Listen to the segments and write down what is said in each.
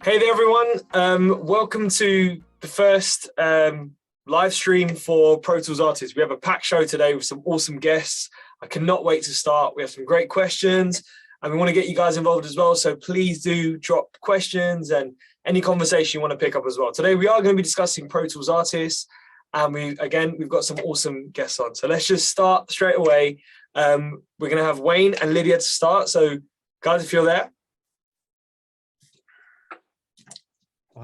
Hey there, everyone. Welcome to the first live stream for Pro Tools Artists. We have a packed show today with some awesome guests. I cannot wait to start. We have some great questions and we want to get you guys involved as well. So please do drop questions and any conversation you want to pick up as well. Today, we are going to be discussing Pro Tools Artists. And we've got some awesome guests on. So let's just start straight away. We're going to have Wayne and Lydia to start. So guys, if you're there.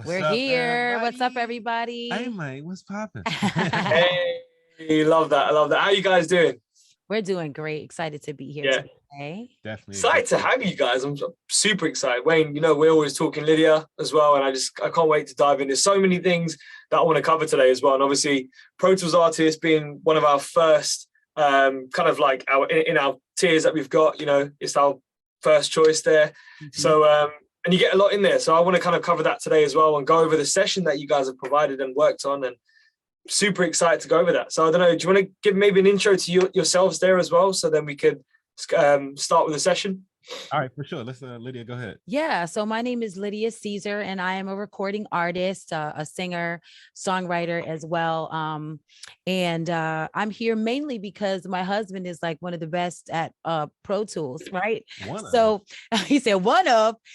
We're here. Everybody? What's up, everybody? Hey, mate, what's popping? Hey, love that. I love that. How you guys doing? We're doing great. Excited to be here today. Definitely. Excited to have you guys. I'm super excited. Wayne, you know, we're always talking Lydia as well. And I can't wait to dive in. There's so many things that I want to cover today as well. And obviously, Pro Tools Artists being one of our first kind of like in our tiers that we've got, you know, it's our first choice there. Mm-hmm. So, and you get a lot in there. So I want to kind of cover that today as well and go over the session that you guys have provided and worked on, and super excited to go over that. So I don't know, do you want to give maybe an intro to yourselves there as well? So then we could start with the session. All right, for sure. Let's Lydia, go ahead. Yeah, so my name is Lydia Caesar and I am a recording artist, a singer, songwriter as well. And I'm here mainly because my husband is like one of the best at Pro Tools, right? So he said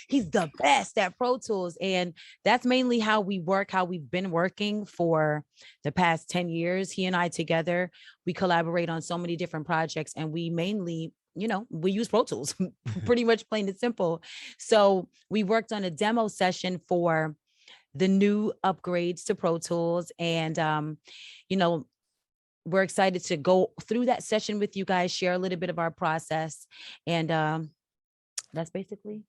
he's the best at Pro Tools. And that's mainly how we work, how we've been working for the past 10 years. He and I together, we collaborate on so many different projects, and we mainly, you know, we use Pro Tools, pretty much plain and simple. So we worked on a demo session for the new upgrades to Pro Tools. And, you know, we're excited to go through that session with you guys, share a little bit of our process. And that's basically.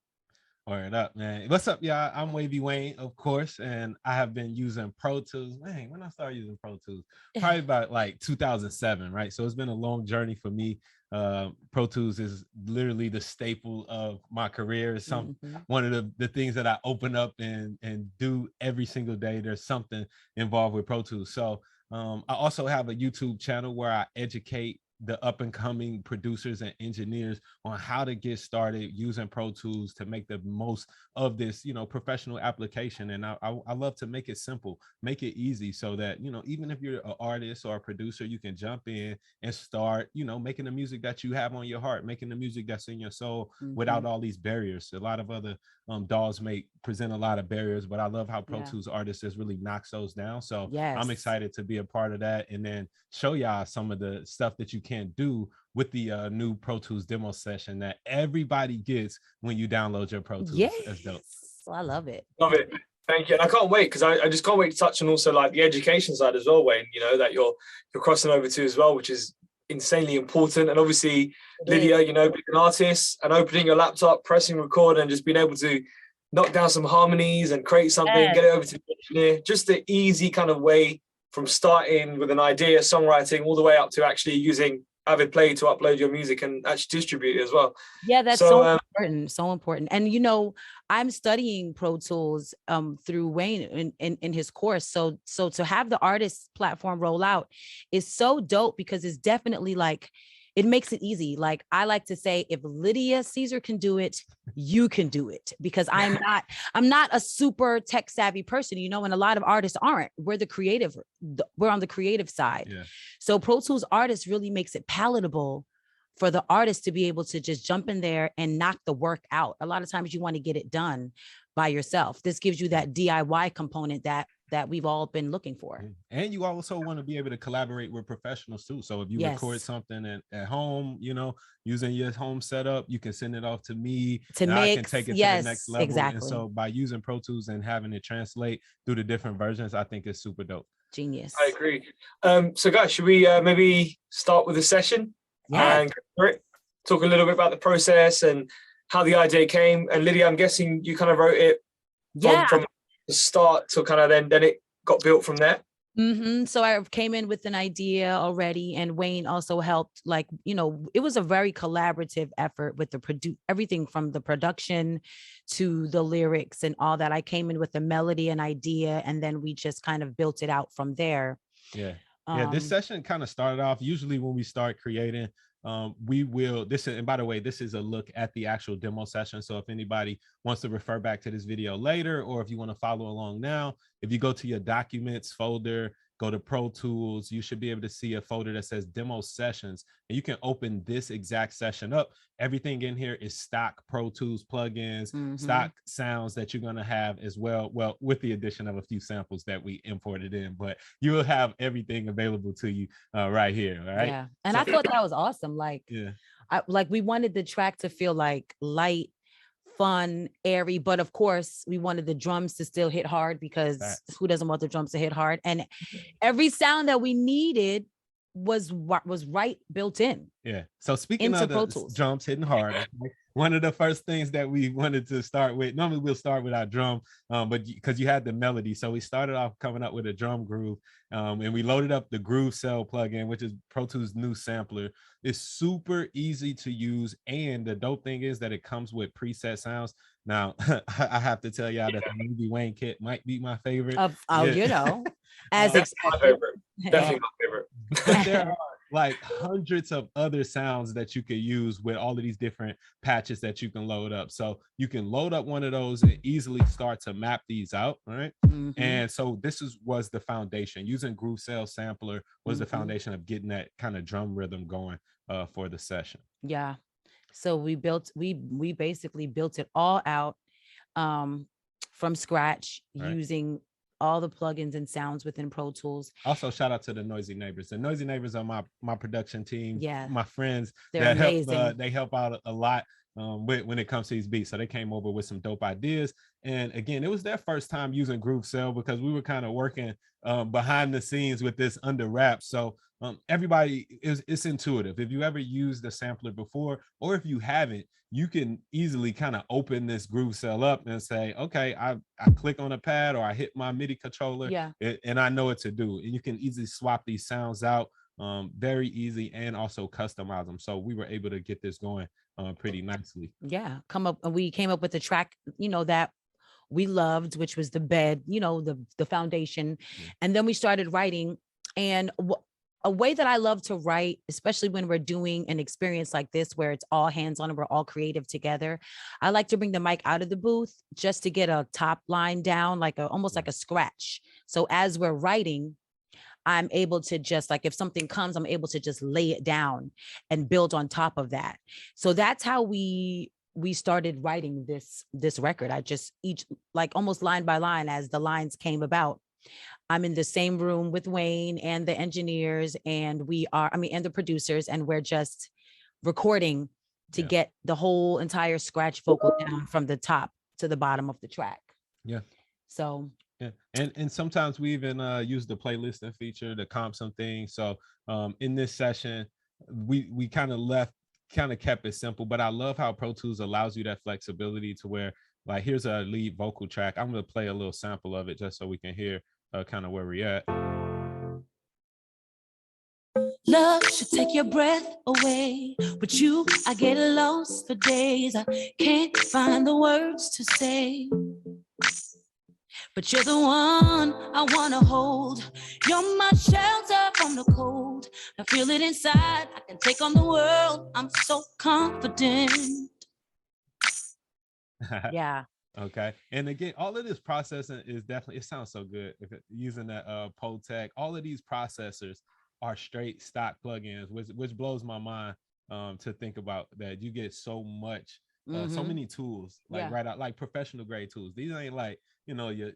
Word up, man. What's up, y'all? I'm Wavy Wayne, of course, and I have been using Pro Tools. Man, when I started using Pro Tools, probably about like 2007, right? So it's been a long journey for me. Pro Tools is literally the staple of my career. It's one of the things that I open up and do every single day. There's something involved with Pro Tools. So I also have a YouTube channel where I educate the up and coming producers and engineers on how to get started using Pro Tools to make the most of this, you know, professional application. And I love to make it simple, make it easy so that, you know, even if you're an artist or a producer, you can jump in and start, you know, making the music that you have on your heart, making the music that's in your soul without all these barriers. A lot of other DAWs may present a lot of barriers, but I love how Pro Tools artists has really knocks those down. So I'm excited to be a part of that and then show y'all some of the stuff that you can do with the new Pro Tools demo session that everybody gets when you download your Pro Tools. Yes, that's dope. I love it. Love it. Thank you. And I can't wait, because I just can't wait to touch on also like the education side as well, Wayne, you know, that you're crossing over to as well, which is insanely important. And obviously Lydia, you know, being an artist and opening your laptop, pressing record and just being able to knock down some harmonies and create something, get it over to the engineer, just the easy kind of way from starting with an idea, songwriting, all the way up to actually using Avid Play to upload your music and actually distribute it as well. Yeah, that's so important, so important. And you know, I'm studying Pro Tools through Wayne in his course. So to have the artist platform roll out is so dope, because it's definitely like, it makes it easy. Like I like to say, if Lydia Caesar can do it, you can do it, because I'm not a super tech savvy person, you know, and a lot of artists aren't. We're on the creative side. Yeah. So Pro Tools artists really makes it palatable for the artist to be able to just jump in there and knock the work out. A lot of times you want to get it done by yourself. This gives you that DIY component that we've all been looking for. And you also want to be able to collaborate with professionals too. So if you record something at home, you know, using your home setup, you can send it off to me and I can take it to the next level. Exactly. And so by using Pro Tools and having it translate through the different versions, I think it's super dope. Genius. I agree. So guys, should we maybe start with the session? Yeah. And talk a little bit about the process and how the idea came. And Lydia, I'm guessing you kind of wrote it from the start to kind of then it got built from there. So I came in with an idea already, and Wayne also helped. Like, you know, it was a very collaborative effort with everything from the production to the lyrics and all that. I came in with the melody and idea, and then we just kind of built it out from there. Yeah. Yeah, this session kind of started off, usually when we start creating, we will, and by the way, this is a look at the actual demo session. So if anybody wants to refer back to this video later, or if you want to follow along now, if you go to your documents folder, go to Pro Tools, you should be able to see a folder that says demo sessions, and you can open this exact session up. Everything in here is stock Pro Tools plugins, stock sounds that you're going to have as well. Well, with the addition of a few samples that we imported in, but you will have everything available to you right here. All right. Yeah. And so, I thought that was awesome. Like, yeah, we wanted the track to feel like light, fun, airy, but of course we wanted the drums to still hit hard, because who doesn't want the drums to hit hard? And every sound that we needed was right built in. Yeah. So speaking of the drums hitting hard, one of the first things that we wanted to start with, normally we'll start with our drum, but because you had the melody, so we started off coming up with a drum groove, and we loaded up the Groove Cell plugin, which is Pro Tools' new sampler. It's super easy to use, and the dope thing is that it comes with preset sounds. Now, I have to tell y'all that the Wavy Wayne kit might be my favorite. You know, as my favorite. Definitely my favorite. But there are like hundreds of other sounds that you could use with all of these different patches that you can load up. So you can load up one of those and easily start to map these out, right? And so this was the foundation. Using Groove Cell Sampler was the foundation of getting that kind of drum rhythm going for the session. Yeah. So we basically built it all out from scratch, using all the plugins and sounds within Pro Tools. Also, shout out to the Noisy Neighbors. The Noisy Neighbors are my production team. Yeah, my friends. They're amazing. They help out a lot when it comes to these beats. So they came over with some dope ideas. And again, it was their first time using Groove Cell, because we were kind of working behind the scenes with this under wraps. So everybody, it's intuitive. If you ever used the sampler before, or if you haven't, you can easily kind of open this Groove Cell up and say, okay, I click on a pad, or I hit my MIDI controller, and I know what to do. And you can easily swap these sounds out, very easy, and also customize them. So we were able to get this going pretty nicely. Yeah, we came up with a track, that we loved, which was the bed, the foundation. And then we started writing. And a way that I love to write, especially when we're doing an experience like this, where it's all hands on and we're all creative together, I like to bring the mic out of the booth just to get a top line down, almost like a scratch. So as we're writing, I'm able to just, like, if something comes, I'm able to just lay it down and build on top of that. So that's how we started writing this record. I just almost line by line, as the lines came about. I'm in the same room with Wayne and the engineers, and and the producers, and we're just recording to get the whole entire scratch vocal down from the top to the bottom of the track. Yeah. So. Yeah, and sometimes we even use the playlisting feature to comp some things. So in this session, we kind of kept it simple, but I love how Pro Tools allows you that flexibility to where, like, here's a lead vocal track. I'm going to play a little sample of it just so we can hear kind of where we're at. Love should take your breath away. With you, I get lost for days. I can't find the words to say. But you're the one I want to hold. You're my shelter from the cold. I feel it inside. I can take on the world. I'm so confident. Yeah. Okay. And again, all of this processing is definitely, it sounds so good. Using that Potec, all of these processors are straight stock plugins, which blows my mind to think about, that you get so much, so many tools, right out, like professional grade tools. These ain't like,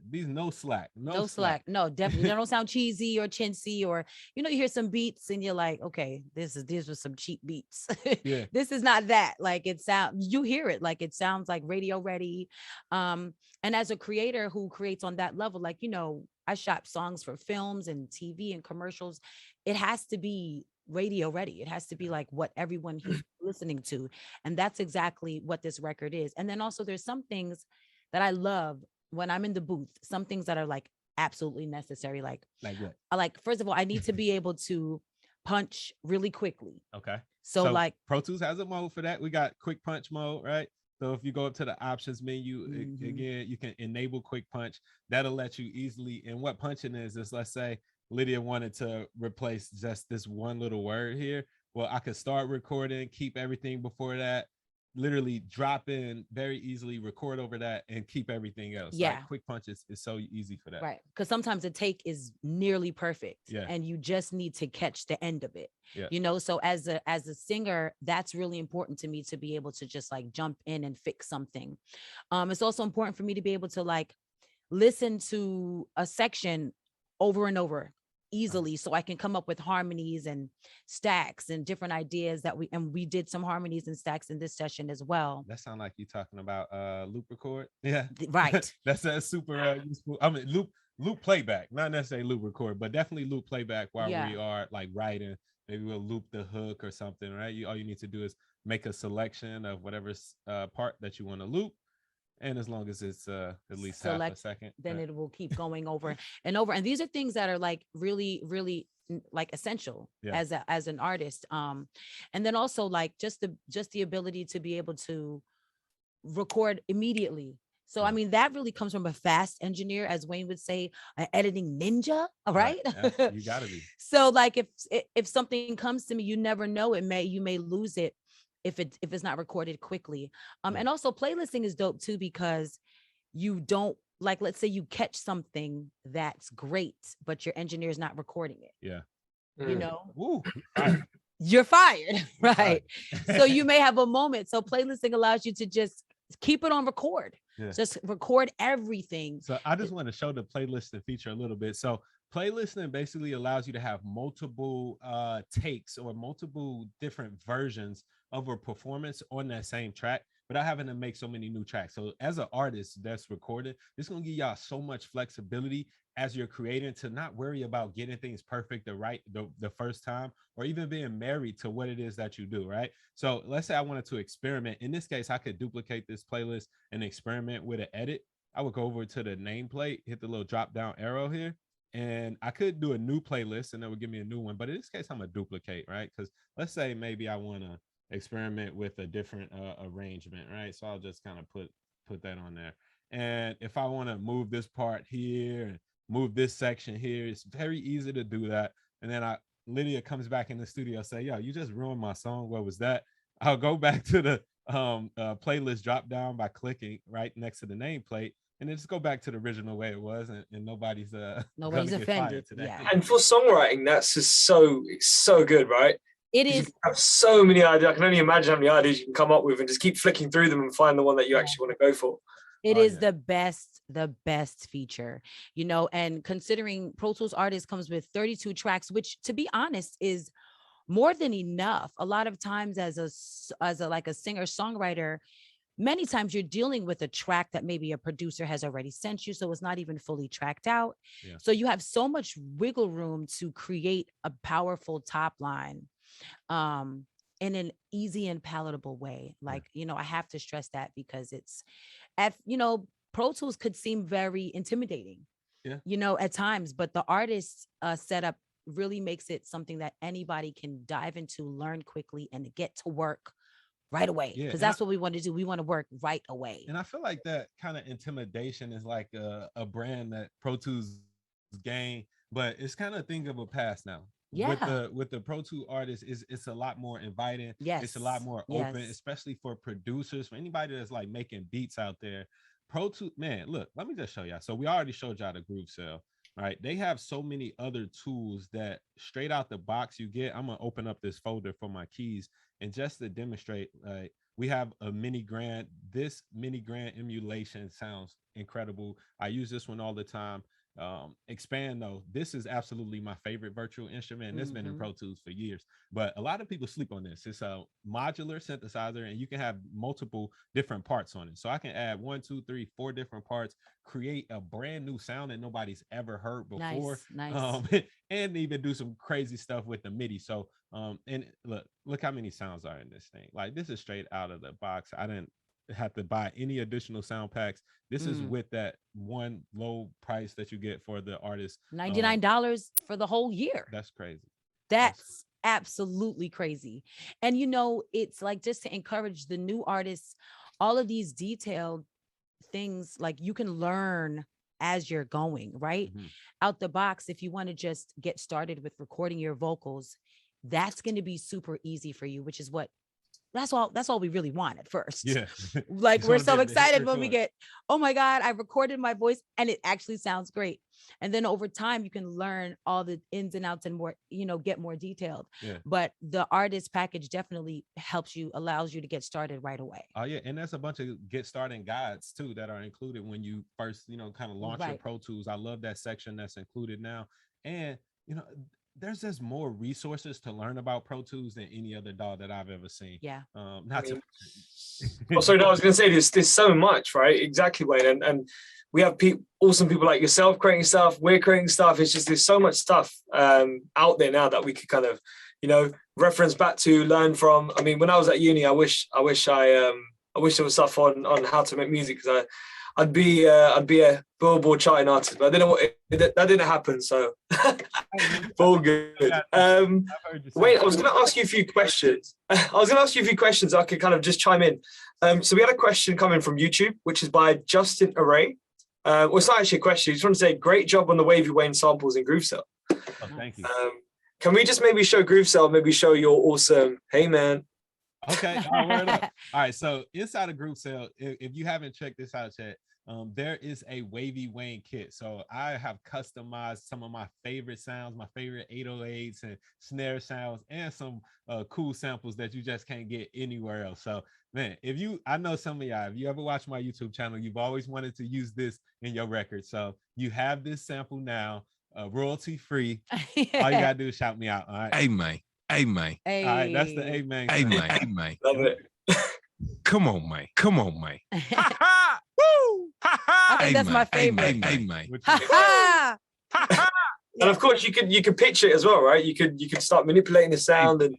these no slack. No, definitely. They don't sound cheesy or chintzy, or, you hear some beats and you're like, okay, these were some cheap beats. Yeah. This is not that. Like, you hear it, like, it sounds like radio ready. And as a creator who creates on that level, like, I shot songs for films and TV and commercials. It has to be radio ready. It has to be like what everyone he's listening to. And that's exactly what this record is. And then also there's some things that I love when I'm in the booth, some things that are like absolutely necessary. Like what? First of all, I need to be able to punch really quickly. Okay. So like Pro Tools has a mode for that. We got quick punch mode, right? So if you go up to the options menu, again, you can enable quick punch. That'll let you easily, and what punching is let's say Lydia wanted to replace just this one little word here. Well, I could start recording, keep everything before that, literally drop in very easily, record over that, and keep everything else. Yeah. Like Quick Punch is so easy for that. Right. Because sometimes a take is nearly perfect. Yeah. And you just need to catch the end of it. Yeah. You know, so as a singer, that's really important to me, to be able to just like jump in and fix something. It's also important for me to be able to like listen to a section over and over easily, so I can come up with harmonies and stacks and different ideas that we did some harmonies and stacks in this session as well. That sound like you talking about loop record. Yeah, right. That's super useful. I mean, loop playback, not necessarily loop record, but definitely loop playback while we are like writing. Maybe we'll loop the hook or something, right? All you need to do is make a selection of whatever part that you want to loop. And as long as it's at least half a second, then it will keep going over and over. And these are things that are like really, really like essential as an artist. And then also like just the ability to be able to record immediately. So, I mean, that really comes from a fast engineer, as Wayne would say, an editing ninja, right? Yeah, you gotta be. So like if something comes to me, you never know, you may lose it if it's not recorded quickly. And also playlisting is dope too, because you don't, like, let's say you catch something that's great, but your engineer is not recording it. Yeah. You know, Ooh, you're fired, right? So you may have a moment. So playlisting allows you to just keep it on record. Yeah. Just record everything. So I just want to show the playlisting feature a little bit. So playlisting basically allows you to have multiple takes or multiple different versions of a performance on that same track without having to make so many new tracks. So as an artist that's recorded, it's going to give y'all so much flexibility as you're creating to not worry about getting things perfect the first time, or even being married to what it is that you do, right? So let's say I wanted to experiment. In this case, I could duplicate this playlist and experiment with an edit. I would go over to the nameplate, hit the little drop down arrow here, and I could do a new playlist and that would give me a new one. But in this case, I'm gonna duplicate, right? Because let's say maybe I want to experiment with a different arrangement, right? So I'll just kind of put that on there. And if I want to move this part here and move this section here, it's very easy to do that. And then Lydia comes back in the studio, say, yo, you just ruined my song. What was that? I'll go back to the playlist drop down by clicking right next to the nameplate, and then just go back to the original way it was, and nobody's offended today. Yeah. And for songwriting, that's just so good, right? It is. You have so many ideas. I can only imagine how many ideas you can come up with, and just keep flicking through them and find the one that you actually want to go for. It is the best feature, you know, and considering Pro Tools Artist comes with 32 tracks, which, to be honest, is more than enough. A lot of times as a singer songwriter, many times you're dealing with a track that maybe a producer has already sent you, so it's not even fully tracked out. Yeah. So you have so much wiggle room to create a powerful top line in an easy and palatable way. Like, you know, I have to stress that, because Pro Tools could seem very intimidating, you know, at times, but the artist setup really makes it something that anybody can dive into, learn quickly, and get to work right away. Because that's what we want to do. We want to work right away. And I feel like that kind of intimidation is like a brand that Pro Tools gained, but it's kind of a thing of a past now. Yeah. With the Pro Tools artists, it's a lot more inviting. Yes. It's a lot more open, especially for producers, for anybody that's like making beats out there. Pro Tools, man, look, let me just show y'all. So we already showed y'all the Groove Cell, right? They have so many other tools that straight out the box you get. I'm gonna open up this folder for my keys, and just to demonstrate, we have a mini grand. This mini grand emulation sounds incredible. I use this one all the time. Expand though, this is absolutely my favorite virtual instrument, and it's been in Pro Tools for years, but a lot of people sleep on this. It's a modular synthesizer, and you can have multiple different parts on it. So I can add 1, 2, 3, 4 different parts, create a brand new sound that nobody's ever heard before. Nice. And even do some crazy stuff with the MIDI. So and look how many sounds are in this thing. Like, this is straight out of the box. I didn't have to buy any additional sound packs. This is with that one low price that you get for the artist, $99 for the whole year. That's crazy. That's absolutely crazy. And you know, it's like, just to encourage the new artists, all of these detailed things, like, you can learn as you're going, right? Out the box, if you want to just get started with recording your vocals, that's going to be super easy for you, which is what that's all we really want at first. Yeah. Like, Just we're wanna so be able to hit excited when we record. get, oh my God, I recorded my voice and it actually sounds great. And then over time, you can learn all the ins and outs and more, get more detailed. Yeah. But the artist package definitely allows you to get started right away. Oh yeah, and there's a bunch of get starting guides too that are included when you first, kind of launch your Right. Pro Tools. I love that section that's included now. And there's just more resources to learn about Pro Tools than any other DAW that I've ever seen. Yeah. Not to Also, no, I was going to say there's so much, right? Exactly, Wayne. And we have awesome people like yourself creating stuff. We're creating stuff. It's just there's so much stuff out there now that we could kind of, reference back to, learn from. I mean, when I was at uni, I wish there was stuff on how to make music, because I'd be a Billboard charting artist, but I didn't know that didn't happen. So all good. Wait, I was going to ask you a few questions. I could kind of just chime in. So we had a question coming from YouTube, which is by Justin Array. Well, it's not actually a question. I just want to say, great job on the Wavy Wayne samples in Groove Cell. Oh, thank you. Can we just maybe show Groove Cell, maybe show your awesome, hey man. Okay. Word up. All right. So inside of Groove Cell, if you haven't checked this out yet, there is a Wavy Wayne kit. So I have customized some of my favorite sounds, my favorite 808s and snare sounds, and some cool samples that you just can't get anywhere else. So man, I know some of y'all, if you ever watch my YouTube channel, you've always wanted to use this in your record. So you have this sample now, royalty free. All you gotta do is shout me out. All right. Amen. Amen. Hey. All right, that's the amen. Amen. Amen. Love it. Come on, man. Come on, man. Ha ha! Woo! Ha ha! I think that's my favorite. Amen. And of course, you could pitch it as well, right? You could start manipulating the sound and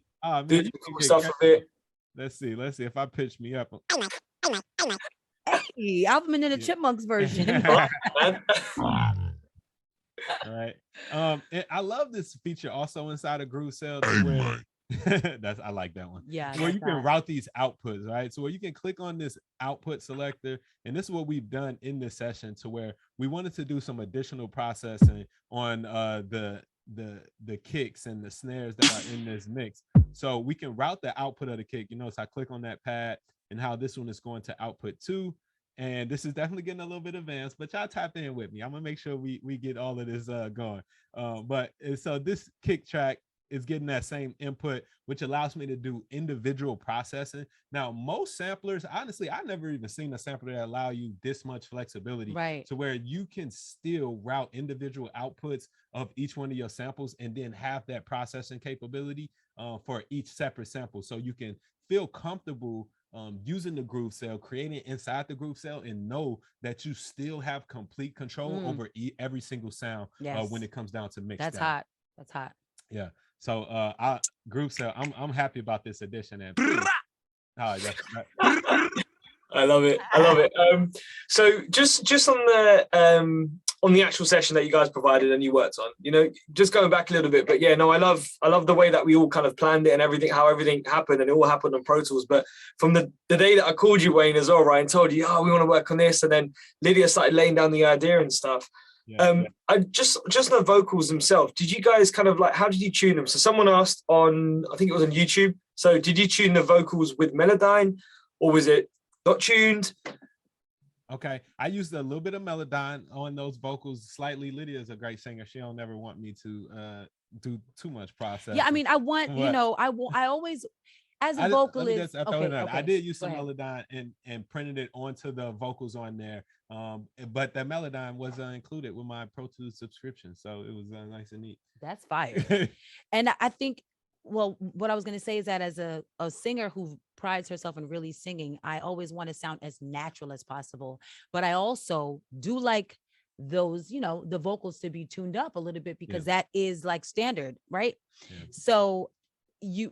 do cool stuff with it. Let's see if I pitch me up. Hey, Alvin and the Chipmunks version. All right. And I love this feature also inside of Groove Cell. I like that one. Yeah. Where you can route these outputs, right? So where you can click on this output selector, and this is what we've done in this session, to where we wanted to do some additional processing on the kicks and the snares that are in this mix. So we can route the output of the kick. So I click on that pad and how this one is going to output 2. And this is definitely getting a little bit advanced, but y'all tap in with me. I'm gonna make sure we get all of this going. So this kick track is getting that same input, which allows me to do individual processing. Now, most samplers, honestly, I've never even seen a sampler that allow you this much flexibility, right, to where you can still route individual outputs of each one of your samples and then have that processing capability for each separate sample. So you can feel comfortable using the Groove Cell, creating inside the Groove Cell, and know that you still have complete control over every single sound when it comes down to mix. That's hot. That's hot. Yeah. So Groove Cell, I'm happy about this addition. And I love it. So just on the actual session that you guys provided and you worked on, just going back a little bit, but yeah, no, I love the way that we all kind of planned it and everything, how everything happened, and it all happened on Pro Tools. But from the day that I called you, Wayne, as well, right, and told you, we want to work on this, and then Lydia started laying down the idea and stuff. I just the vocals themselves, did you guys kind of how did you tune them? So someone asked on, I think it was on YouTube, so did you tune the vocals with Melodyne, or was it not tuned? Okay, I used a little bit of Melodyne on those vocals slightly. Lydia is a great singer. She don't never want me to do too much process. Yeah, I mean, I want, I always, as a vocalist, I did use some Melodyne and printed it onto the vocals on there. But that Melodyne was included with my Pro Tools subscription, so it was nice and neat. That's fire. And I think, well, what I was going to say is that as a singer who prides herself in really singing, I always want to sound as natural as possible. But I also do like those, the vocals to be tuned up a little bit, because that is standard, right? Yeah. So you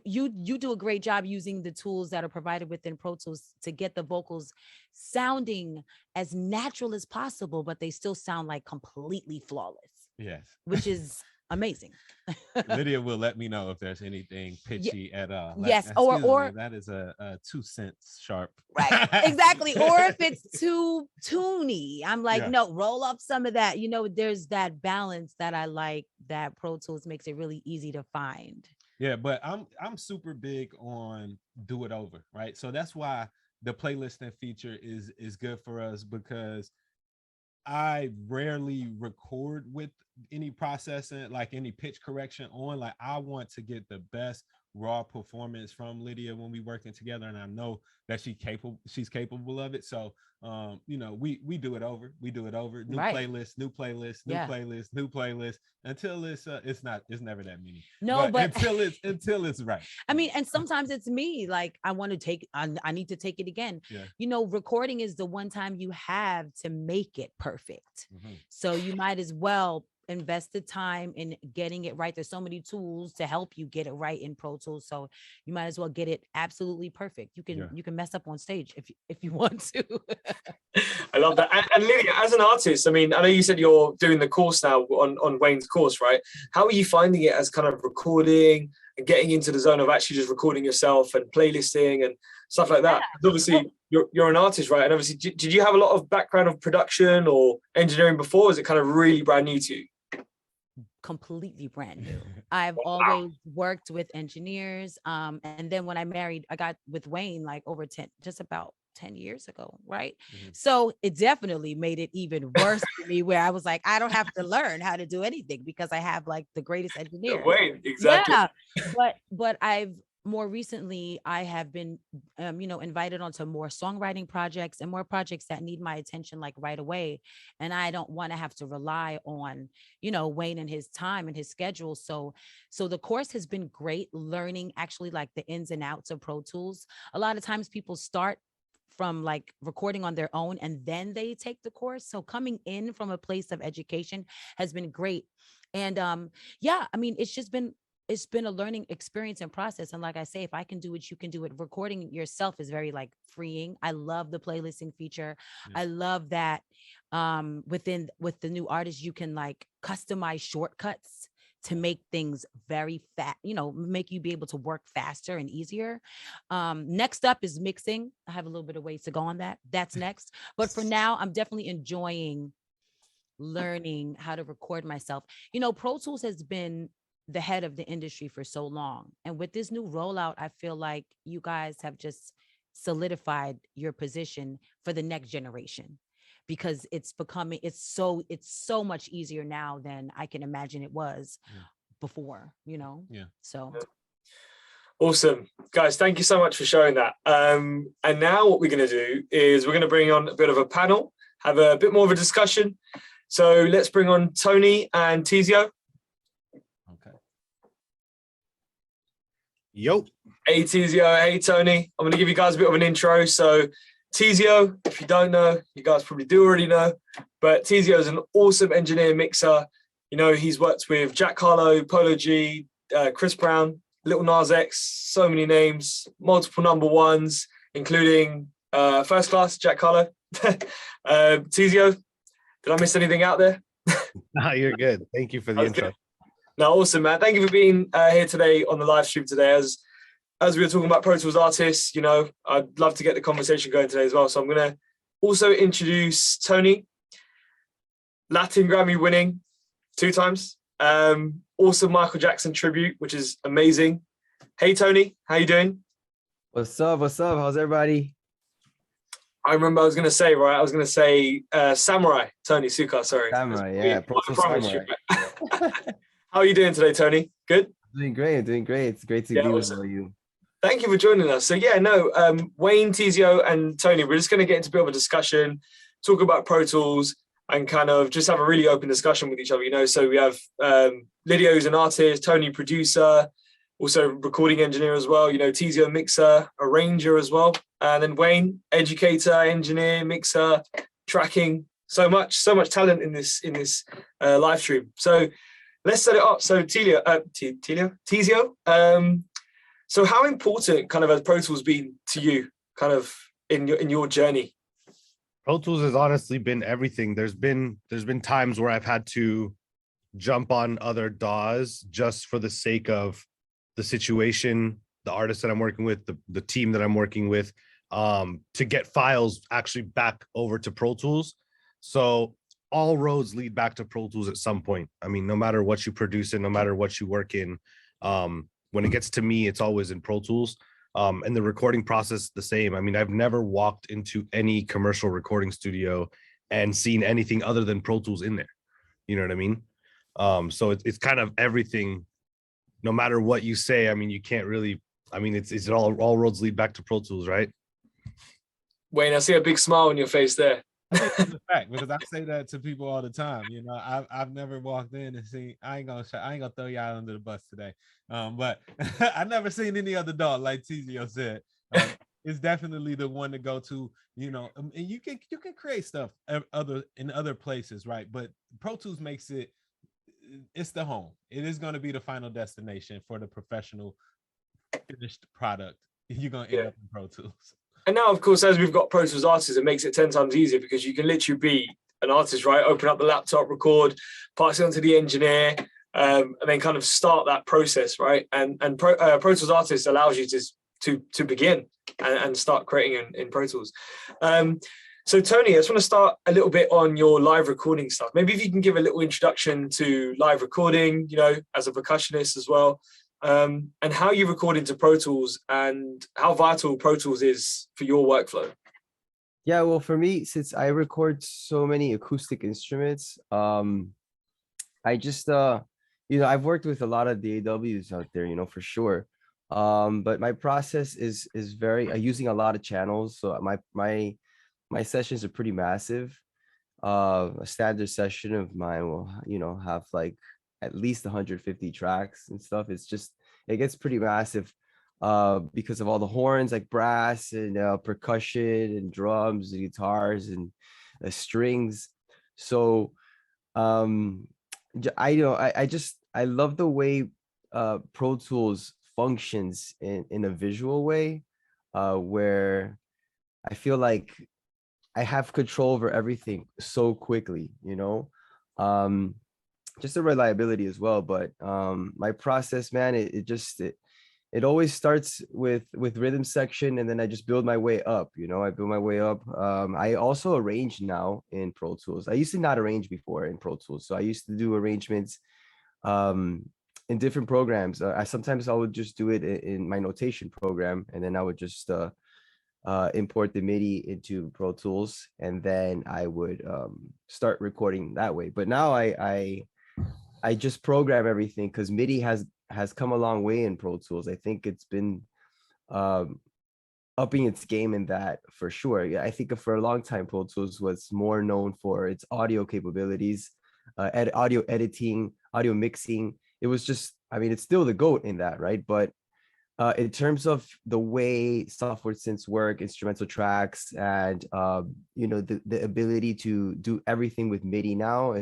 do a great job using the tools that are provided within Pro Tools to get the vocals sounding as natural as possible, but they still sound completely flawless. Yes. Which is amazing. Lydia will let me know if there's anything pitchy at all. Like, Yes, "Excuse or me, that is a 2 cents sharp." right, exactly. Or if it's too toony, I'm like, Yeah. no, roll up some of that. There's that balance that I like, that Pro Tools makes it really easy to find. Yeah, but I'm super big on do it over, right? So that's why the playlisting feature is good for us, because I rarely record with any processing, like any pitch correction on. Like, I want to get the best raw performance from Lydia when we working together, and I know that she's capable of it. So we do it over. New Right. playlist, new playlist, new Yeah. playlist, new playlist, until it's never that many. No, but until it's right. I mean, and sometimes it's me, like, I need to take it again. Yeah. Recording is the one time you have to make it perfect. Mhm. So you might as well invest the time in getting it right. There's so many tools to help you get it right in Pro Tools. So you might as well get it absolutely perfect. You can mess up on stage if you want to. I love that. And Lydia, as an artist, I mean, I know you said you're doing the course now on Wayne's course, right? How are you finding it as kind of recording and getting into the zone of actually just recording yourself and playlisting and stuff like that? Yeah. Obviously, you're an artist, right? And obviously, did you have a lot of background of production or engineering before? Or is it kind of really brand new to you? Completely brand new. I've always worked with engineers. And then when I married, I got with Wayne like just about 10 years ago, right? Mhm. So it definitely made it even worse for me, where I was like, I don't have to learn how to do anything because I have like the greatest engineers. Wayne, exactly. Yeah, but more recently, I have been, invited onto more songwriting projects and more projects that need my attention like right away. And I don't want to have to rely on, Wayne and his time and his schedule. So the course has been great, learning actually like the ins and outs of Pro Tools. A lot of times people start from like recording on their own and then they take the course. So coming in from a place of education has been great. And I mean, it's been a learning experience and process. And like I say, if I can do it, you can do it. Recording yourself is very like freeing. I love the playlisting feature. Yeah. I love that with the new artists, you can like customize shortcuts to make things very fast, make you be able to work faster and easier. Next up is mixing. I have a little bit of ways to go on that. That's next. But for now, I'm definitely enjoying learning how to record myself. Pro Tools has been the head of the industry for so long. And with this new rollout, I feel like you guys have just solidified your position for the next generation, because it's so much easier now than I can imagine it was before, Yeah. So. Awesome. Guys, thank you so much for showing that. And now what we're going to do is we're going to bring on a bit of a panel, have a bit more of a discussion. So let's bring on Tony and Teezio. Okay. Yo. Hey, Teezio. Hey, Tony. I'm going to give you guys a bit of an intro. So Teezio, if you don't know, you guys probably do already know, but Teezio is an awesome engineer, mixer. He's worked with Jack Harlow, Polo G, Chris Brown, Little Nas X, so many names, multiple number ones, including First Class, Jack Harlow. Teezio, did I miss anything out there? No, you're good. Thank you for the intro. Good. No, awesome, man. Thank you for being here today on the live stream today. As we were talking about Pro Tools artists, I'd love to get the conversation going today as well. So I'm going to also introduce Tony, Latin Grammy winning 2 times. Awesome Michael Jackson tribute, which is amazing. Hey, Tony, how you doing? What's up? How's everybody? I remember I was going to say Samurai, Tony Succar, sorry. Samurai, yeah. I promised you. How are you doing today, Tony? Good? Doing great. It's great to be with all you. Thank you for joining us. So Wayne, Teezio, and Tony, we're just going to get into a bit of a discussion, talk about Pro Tools, and kind of just have a really open discussion with each other, So we have Lydia, who's an artist, Tony, producer, also recording engineer as well, Teezio, mixer, arranger as well. And then Wayne, educator, engineer, mixer, tracking, so much talent in this live stream. So let's set it up. So Teezio, so how important kind of has Pro Tools been to you kind of in your journey? Pro Tools has honestly been everything. There's been times where I've had to jump on other DAWs just for the sake of the situation, the artist that I'm working with, the team that I'm working with, to get files actually back over to Pro Tools. So all roads lead back to Pro Tools at some point. I mean, no matter what you produce in, no matter what you work in, when it gets to me, it's always in Pro Tools. And the recording process the same. I mean, I've never walked into any commercial recording studio and seen anything other than Pro Tools in there. You know what I mean? So it's kind of everything. No matter what you say, I mean, you can't really. I mean, it's all roads lead back to Pro Tools, right? Wayne, I see a big smile on your face there. That's a fact, because I say that to people all the time. You know, I've never walked in and seen. I ain't gonna throw y'all under the bus today. But I never seen any other dog like Teezio said. It's definitely the one to go to. You know, and you can create stuff in other places, right? But Pro Tools makes it. It's the home. It is going to be the final destination for the professional finished product. You're going to end up in Pro Tools. And now, of course, as we've got Pro Tools artists, it makes it 10 times easier because you can literally be an artist, right? Open up the laptop, record, pass it on to the engineer, and then kind of start that process, right? And Pro Tools artists allows you to begin and start creating in Pro Tools. So Tony, I just want to start a little bit on your live recording stuff. Maybe if you can give a little introduction to live recording, you know, as a percussionist as well. And how you record into Pro Tools and how vital Pro Tools is for your workflow. Yeah, well, for me, since I record so many acoustic instruments, I just you know, I've worked with a lot of DAWs out there, you know, for sure. But my process is very using a lot of channels. So my sessions are pretty massive. A standard session of mine will, you know, have like at least 150 tracks and stuff. It gets pretty massive because of all the horns, like brass and percussion and drums and guitars and strings. So I love the way Pro Tools functions in a visual way, where I feel like I have control over everything so quickly, you know. Just the reliability as well. But my process, man, it always starts with rhythm section, and then I just build my way up, you know. I build my way up. I also arrange now in Pro Tools. I used to not arrange before in Pro Tools, so I used to do arrangements in different programs. Sometimes I would just do it in my notation program, and then I would just import the MIDI into Pro Tools, and then I would start recording that way. But now I just program everything because MIDI has come a long way in Pro Tools. I think it's been upping its game in that for sure. Yeah, I think for a long time Pro Tools was more known for its audio capabilities, audio editing, audio mixing. It was just, I mean, it's still the GOAT in that, right? But in terms of the way software synths work, instrumental tracks, and you know, the ability to do everything with MIDI now,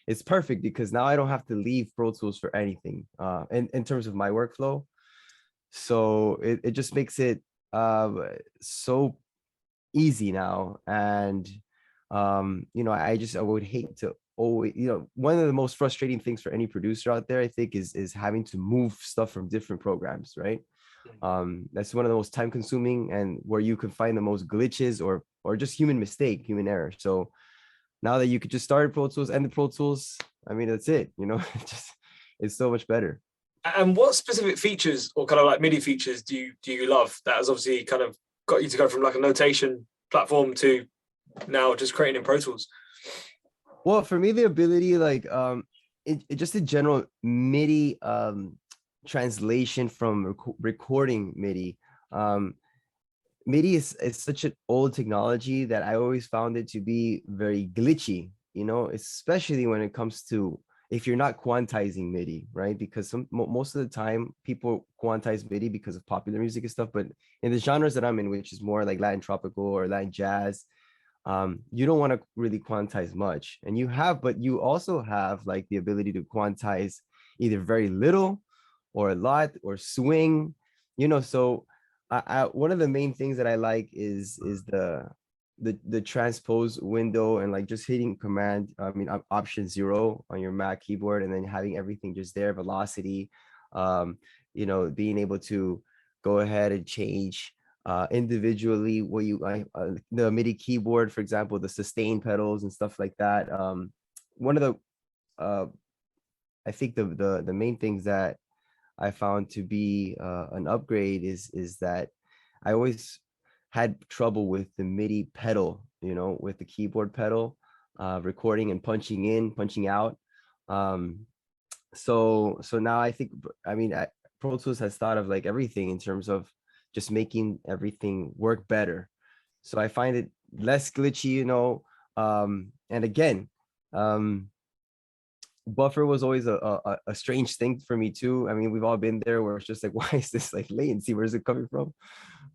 it's perfect because now I don't have to leave Pro Tools for anything in terms of my workflow. So it just makes it so easy now. And you know, I would hate to always, you know, one of the most frustrating things for any producer out there, I think, is having to move stuff from different programs, right? That's one of the most time consuming and where you can find the most glitches or just human mistake, human error. So now that you could just start Pro Tools and the Pro Tools, I mean, that's it, you know. It's so much better. And what specific features or kind of like MIDI features do you love that has obviously kind of got you to go from like a notation platform to now just creating in Pro Tools? Well, for me, the ability, like just a general MIDI translation from recording MIDI. MIDI is such an old technology that I always found it to be very glitchy, you know, especially when it comes to if you're not quantizing MIDI, right? Because most of the time people quantize MIDI because of popular music and stuff. But in the genres that I'm in, which is more like Latin tropical or Latin jazz, you don't want to really quantize much. And but you also have like the ability to quantize either very little or a lot or swing, you know. So one of the main things that I like is the the transpose window and like just hitting option 0 on your Mac keyboard, and then having everything just there, velocity, being able to go ahead and change individually what you the MIDI keyboard, for example, the sustain pedals and stuff like that. One of the I think the main things that I found to be an upgrade is that I always had trouble with the MIDI pedal, with the keyboard pedal, recording and punching in, punching out. So now I think, Pro Tools has thought of like everything in terms of just making everything work better. So I find it less glitchy, and again, buffer was always a strange thing for me too. I mean, we've all been there where it's just like, why is this like latency? Where's it coming from?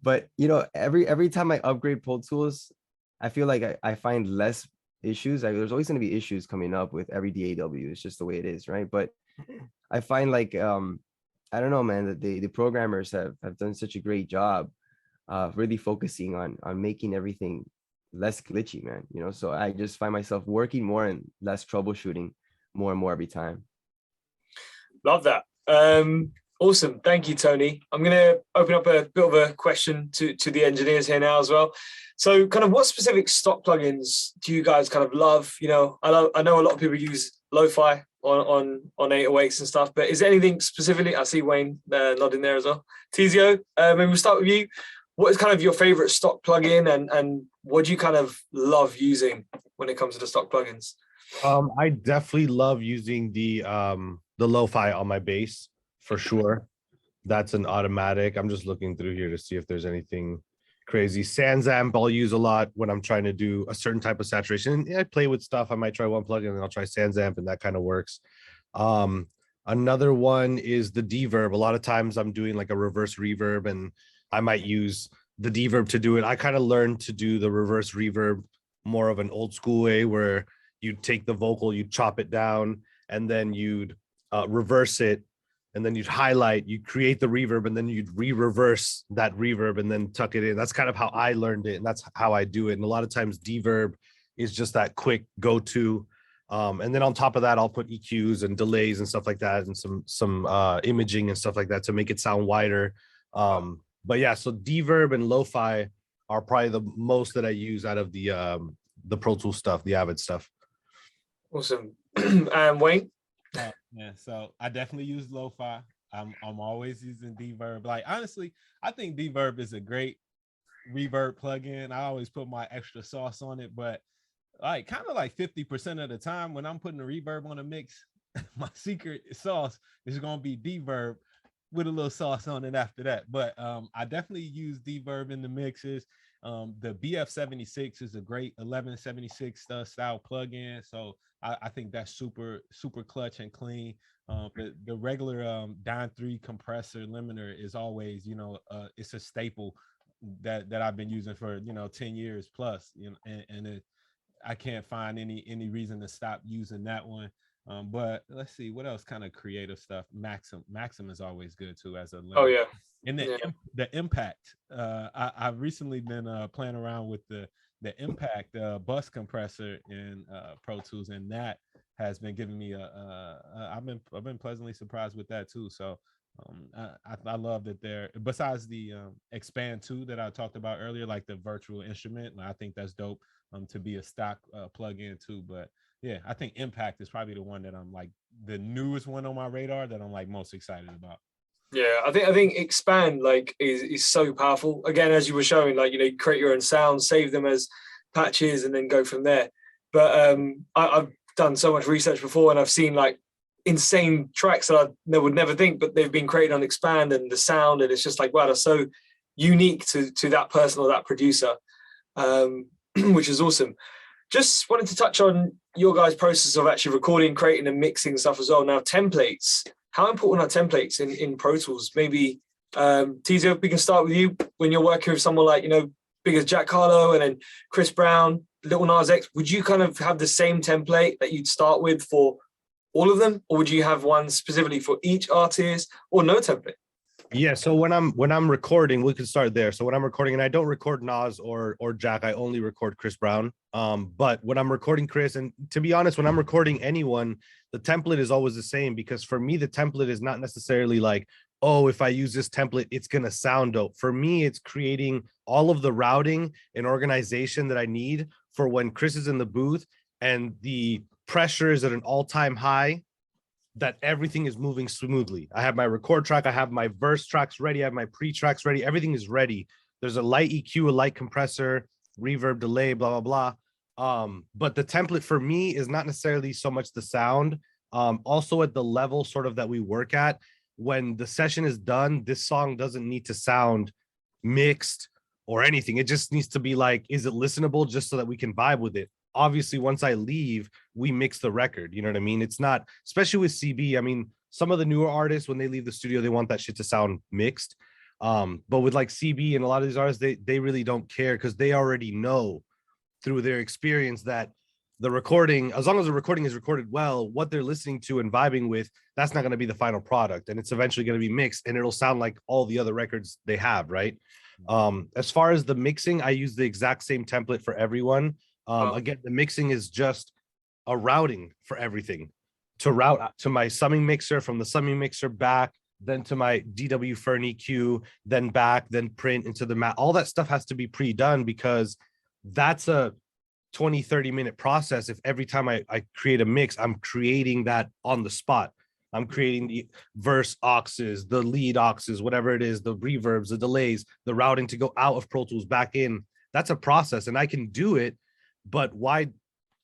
But every time I upgrade Pro Tools, I feel like I find less issues. There's always going to be issues coming up with every DAW. It's just the way it is, right? But I find like I don't know, man, that the programmers have done such a great job really focusing on making everything less glitchy, man. So I just find myself working more and less troubleshooting more and more every time. Love that. Awesome. Thank you, Tony. I'm going to open up a bit of a question to the engineers here now as well. So kind of what specific stock plugins do you guys kind of love? I know a lot of people use lo-fi on 808s and stuff, but is there anything specifically? I see Wayne nodding there as well. Teezio, maybe we'll start with you. What is kind of your favorite stock plugin, and what do you kind of love using when it comes to the stock plugins? I definitely love using the lo-fi on my bass for sure. That's an automatic. I'm just looking through here to see if there's anything crazy. SansAmp I'll use a lot when I'm trying to do a certain type of saturation. I play with stuff. I might try one plugin and I'll try SansAmp, and that kind of works. Another one is the Reverb. A lot of times I'm doing like a reverse reverb, and I might use the Reverb to do it. I kind of learned to do the reverse reverb more of an old school way, where you take the vocal, you chop it down, and then you'd reverse it, and then you'd highlight, you create the reverb, and then you'd re-reverse that reverb and then tuck it in. That's kind of how I learned it, and that's how I do it. And a lot of times Reverb is just that quick go-to. And then on top of that, I'll put EQs and delays and stuff like that, and some imaging and stuff like that to make it sound wider. But yeah, so Reverb and lo-fi are probably the most that I use out of the Pro Tools stuff, the Avid stuff. Awesome. And Wayne? Yeah, so I definitely use lo-fi. I'm always using Reverb. Like, honestly, I think Reverb is a great reverb plugin. I always put my extra sauce on it, but like kind of like 50% of the time when I'm putting a reverb on a mix, my secret sauce is going to be Reverb with a little sauce on it after that. But I definitely use Reverb in the mixes. The BF76 is a great 1176 style plugin, so I think that's super clutch and clean. The regular Don 3 compressor limiter is always, it's a staple that I've been using for 10 years plus, and I can't find any reason to stop using that one. But let's see what else kind of creative stuff. Maxim is always good too as a limiter. Oh yeah. And the Impact. I've recently been playing around with the Impact bus compressor in Pro Tools, and that has been giving me I've been pleasantly surprised with that too. So I love that they're, besides the Expand 2 that I talked about earlier, like the virtual instrument, I think that's dope to be a stock plug-in too. But yeah, I think Impact is probably the one that I'm like the newest one on my radar that I'm like most excited about. Yeah, I think Expand like is so powerful. Again, as you were showing, like you create your own sounds, save them as patches, and then go from there. But I've done so much research before, and I've seen like insane tracks that I would never think, but they've been created on Expand, and the sound, and it's just like wow, that's so unique to that person or that producer, which is awesome. Just wanted to touch on your guys' process of actually recording, creating, and mixing stuff as well. Now, templates. How important are templates in Pro Tools? Maybe Teezio, we can start with you. When you're working with someone like, big as Jack Harlow and then Chris Brown, Lil Nas X, would you kind of have the same template that you'd start with for all of them? Or would you have one specifically for each artist, or no template? Yeah, so when I'm recording, we can start there. So when I'm recording, and I don't record Nas or Jack, I only record Chris Brown. But when I'm recording Chris, and to be honest, when I'm recording anyone, the template is always the same, because for me, the template is not necessarily like, oh, if I use this template, it's gonna sound dope. For me, it's creating all of the routing and organization that I need for when Chris is in the booth and the pressure is at an all-time high, that everything is moving smoothly. I have my record track, I have my verse tracks ready, I have my pre-tracks ready, everything is ready. There's a light EQ, a light compressor, reverb, delay, blah, blah, blah. But the template for me is not necessarily so much the sound, also at the level sort of that we work at. When the session is done, this song doesn't need to sound mixed or anything. It just needs to be like, is it listenable, just so that we can vibe with it. Obviously, once I leave, we mix the record. You know what I mean? It's not, especially with CB. I mean, some of the newer artists, when they leave the studio, they want that shit to sound mixed. But with like CB and a lot of these artists, they really don't care, because they already know through their experience that the recording, as long as the recording is recorded well, what they're listening to and vibing with, that's not going to be the final product. And it's eventually going to be mixed, and it'll sound like all the other records they have, right? As far as the mixing, I use the exact same template for everyone. Again, the mixing is just a routing for everything, to route to my summing mixer, from the summing mixer back, then to my DW Fern EQ, then back, then print into the mat. All that stuff has to be pre-done, because that's a 20-30 minute process. If every time I create a mix, I'm creating that on the spot. I'm creating the verse auxes, the lead auxes, whatever it is, the reverbs, the delays, the routing to go out of Pro Tools back in. That's a process, and I can do it. But why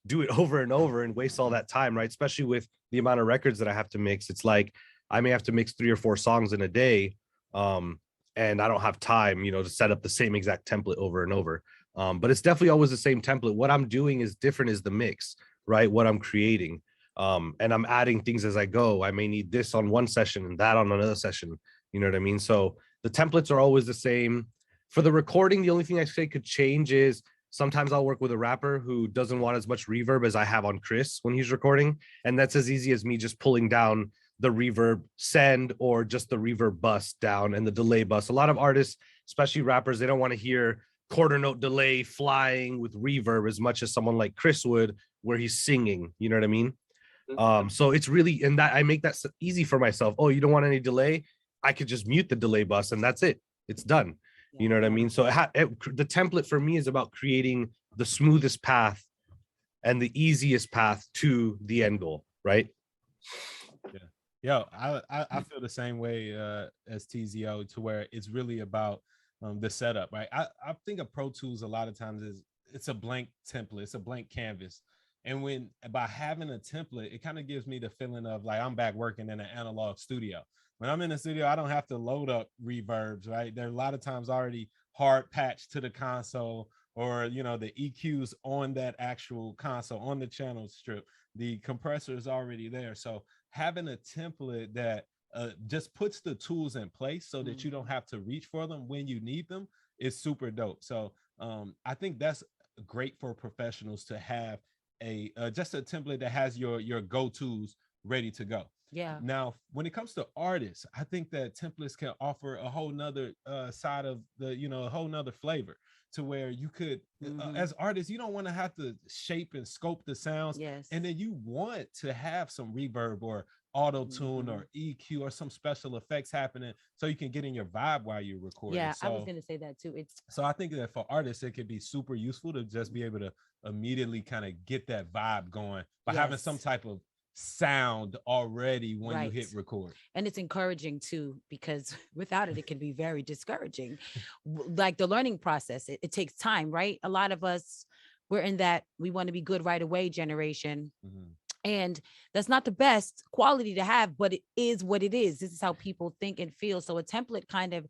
do it over and over and waste all that time, right? Especially with the amount of records that I have to mix. It's like I may have to mix 3 or 4 songs in a day, and I don't have time, to set up the same exact template over and over. But it's definitely always the same template. What I'm doing is different, is the mix, right? What I'm creating, and I'm adding things as I go. I may need this on one session and that on another session. You know what I mean? So the templates are always the same. For the recording, the only thing I say could change is, sometimes I'll work with a rapper who doesn't want as much reverb as I have on Chris when he's recording. And that's as easy as me just pulling down the reverb send, or just the reverb bus down and the delay bus. A lot of artists, especially rappers, they don't want to hear quarter note delay flying with reverb as much as someone like Chris would, where he's singing. You know what I mean? So it's really, and that I make that easy for myself. Oh, you don't want any delay? I could just mute the delay bus and that's it. It's done. You know what I mean? So the template for me is about creating the smoothest path and the easiest path to the end goal, right? Yeah. I feel the same way as Teezio, to where it's really about the setup, right? I think of Pro Tools a lot of times it's a blank template, it's a blank canvas. And by having a template, it kind of gives me the feeling of like I'm back working in an analog studio. When I'm in the studio, I don't have to load up reverbs, right? They're a lot of times already hard patched to the console, or, the EQs on that actual console, on the channel strip. The compressor is already there. So having a template that just puts the tools in place so that you don't have to reach for them when you need them is super dope. So I think that's great for professionals to have just a template that has your go-tos ready to go. Yeah. Now, when it comes to artists, I think that templates can offer a whole nother side of the, a whole nother flavor, to where you could, as artists, you don't want to have to shape and scope the sounds. Yes. And then you want to have some reverb or auto tune or EQ or some special effects happening, so you can get in your vibe while you're recording. Yeah, so, I was going to say that too. So I think that for artists, it could be super useful to just be able to immediately kind of get that vibe going by having some type of sound already when you hit record. And it's encouraging too, because without it can be very discouraging. Like the learning process, it takes time, right? A lot of us, we're in that we want to be good right away generation. And that's not the best quality to have, but it is what it is. This is how people think and feel. So a template kind of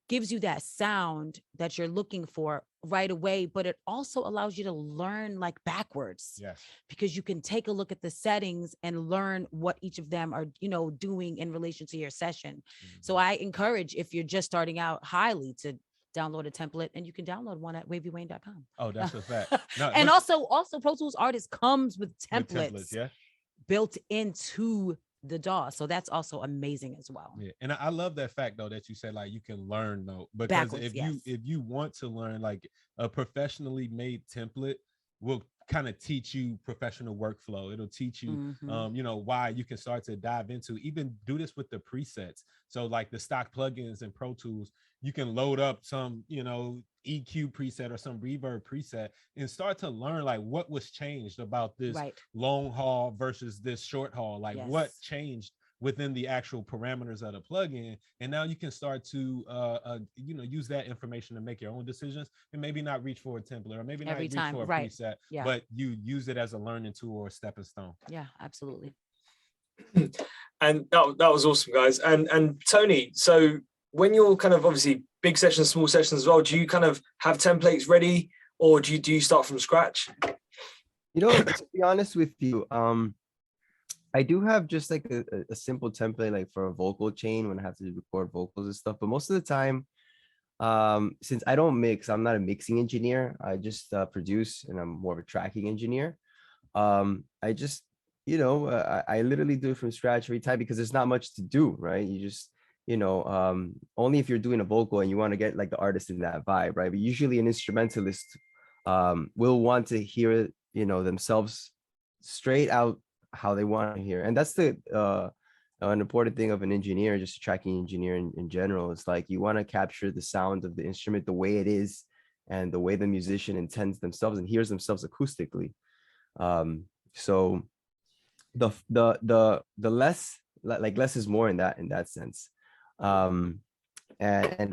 gives you that sound that you're looking for right away, but it also allows you to learn like backwards. Yes. Because you can take a look at the settings and learn what each of them are, doing in relation to your session. So I encourage, if you're just starting out, highly to download a template, and you can download one at wavywayne.com. Oh, that's a fact. No, and also Pro Tools Artist comes with templates, yeah, built into the DAW. So that's also amazing as well. Yeah, and I love that fact though that you said like you can learn though, because Backwards, if you want to learn, like a professionally made template will kind of teach you professional workflow. It'll teach you you know, why you can start to dive into, even do this with the presets. So like the stock plugins and Pro Tools, you can load up some, you know, EQ preset or some reverb preset and start to learn like what was changed about this long haul versus this short haul, like what changed within the actual parameters of the plugin. And now you can start to you know, use that information to make your own decisions, and maybe not reach for a template, or maybe not reach for a preset, but you use it as a learning tool or a stepping stone. Yeah, absolutely. And that was awesome, guys. And Tony, so when you're kind of obviously big sessions, small sessions as well, do you kind of have templates ready, or do you start from scratch? You know, to be honest with you, I do have just like a simple template, like for a vocal chain when I have to record vocals and stuff. But most of the time, since I don't mix, I'm not a mixing engineer. I just produce, and I'm more of a tracking engineer. I just, you know, I literally do it from scratch every time, because there's not much to do, right? You just, you know, only if you're doing a vocal and you want to get like the artist in that vibe, right? But usually an instrumentalist will want to hear, you know, themselves straight out how they want to hear. And that's the an important thing of an engineer, just a tracking engineer in general. It's like you want to capture the sound of the instrument the way it is, and the way the musician intends themselves and hears themselves acoustically. So the less, like less is more in that sense. And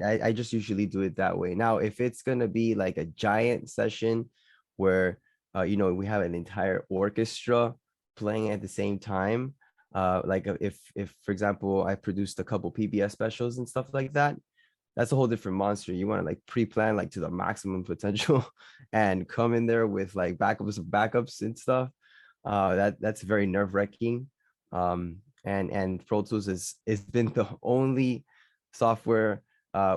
I just usually do it that way. Now, if it's gonna be like a giant session where you know, we have an entire orchestra playing at the same time, like if for example I produced a couple PBS specials and stuff like that, that's a whole different monster. You want to like pre-plan like to the maximum potential and come in there with like backups and stuff. That's very nerve-wracking. And Pro Tools is been the only software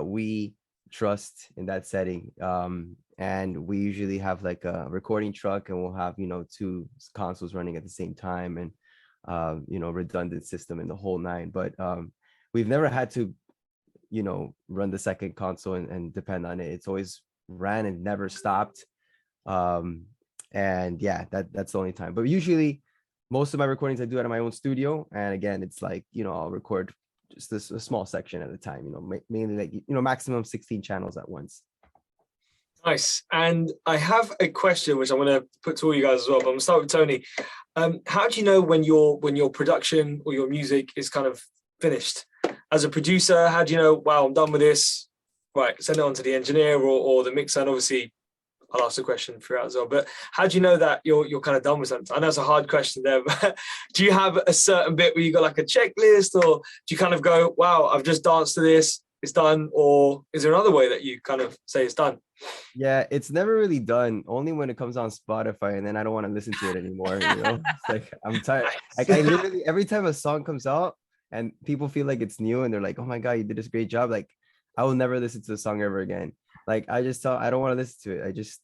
we trust in that setting. And we usually have like a recording truck, and we'll have, you know, 2 consoles running at the same time, and you know, redundant system and the whole nine. But we've never had to, you know, run the second console and depend on it. It's always ran and never stopped. And yeah, that's the only time. But usually most of my recordings I do out of my own studio. And again, it's like, you know, I'll record just a small section at a time, you know, mainly like, you know, maximum 16 channels at once. Nice. And I have a question which I'm going to put to all you guys as well, but I'm going to start with Tony. How do you know when your production or your music is kind of finished? As a producer, how do you know, wow, I'm done with this, right, send it on to the engineer or the mixer? And obviously I'll ask the question throughout as well, but how do you know that you're kind of done with something? I know it's a hard question there, but do you have a certain bit where you got like a checklist, or do you kind of go, wow, I've just danced to this, it's done? Or is there another way that you kind of say it's done? Yeah, it's never really done, only when it comes on Spotify, and then I don't want to listen to it anymore, you know? It's like, I'm tired. Like, I literally, every time a song comes out and people feel like it's new and they're like, oh my God, you did this great job, like, I will never listen to the song ever again. Like, I don't want to listen to it. I just,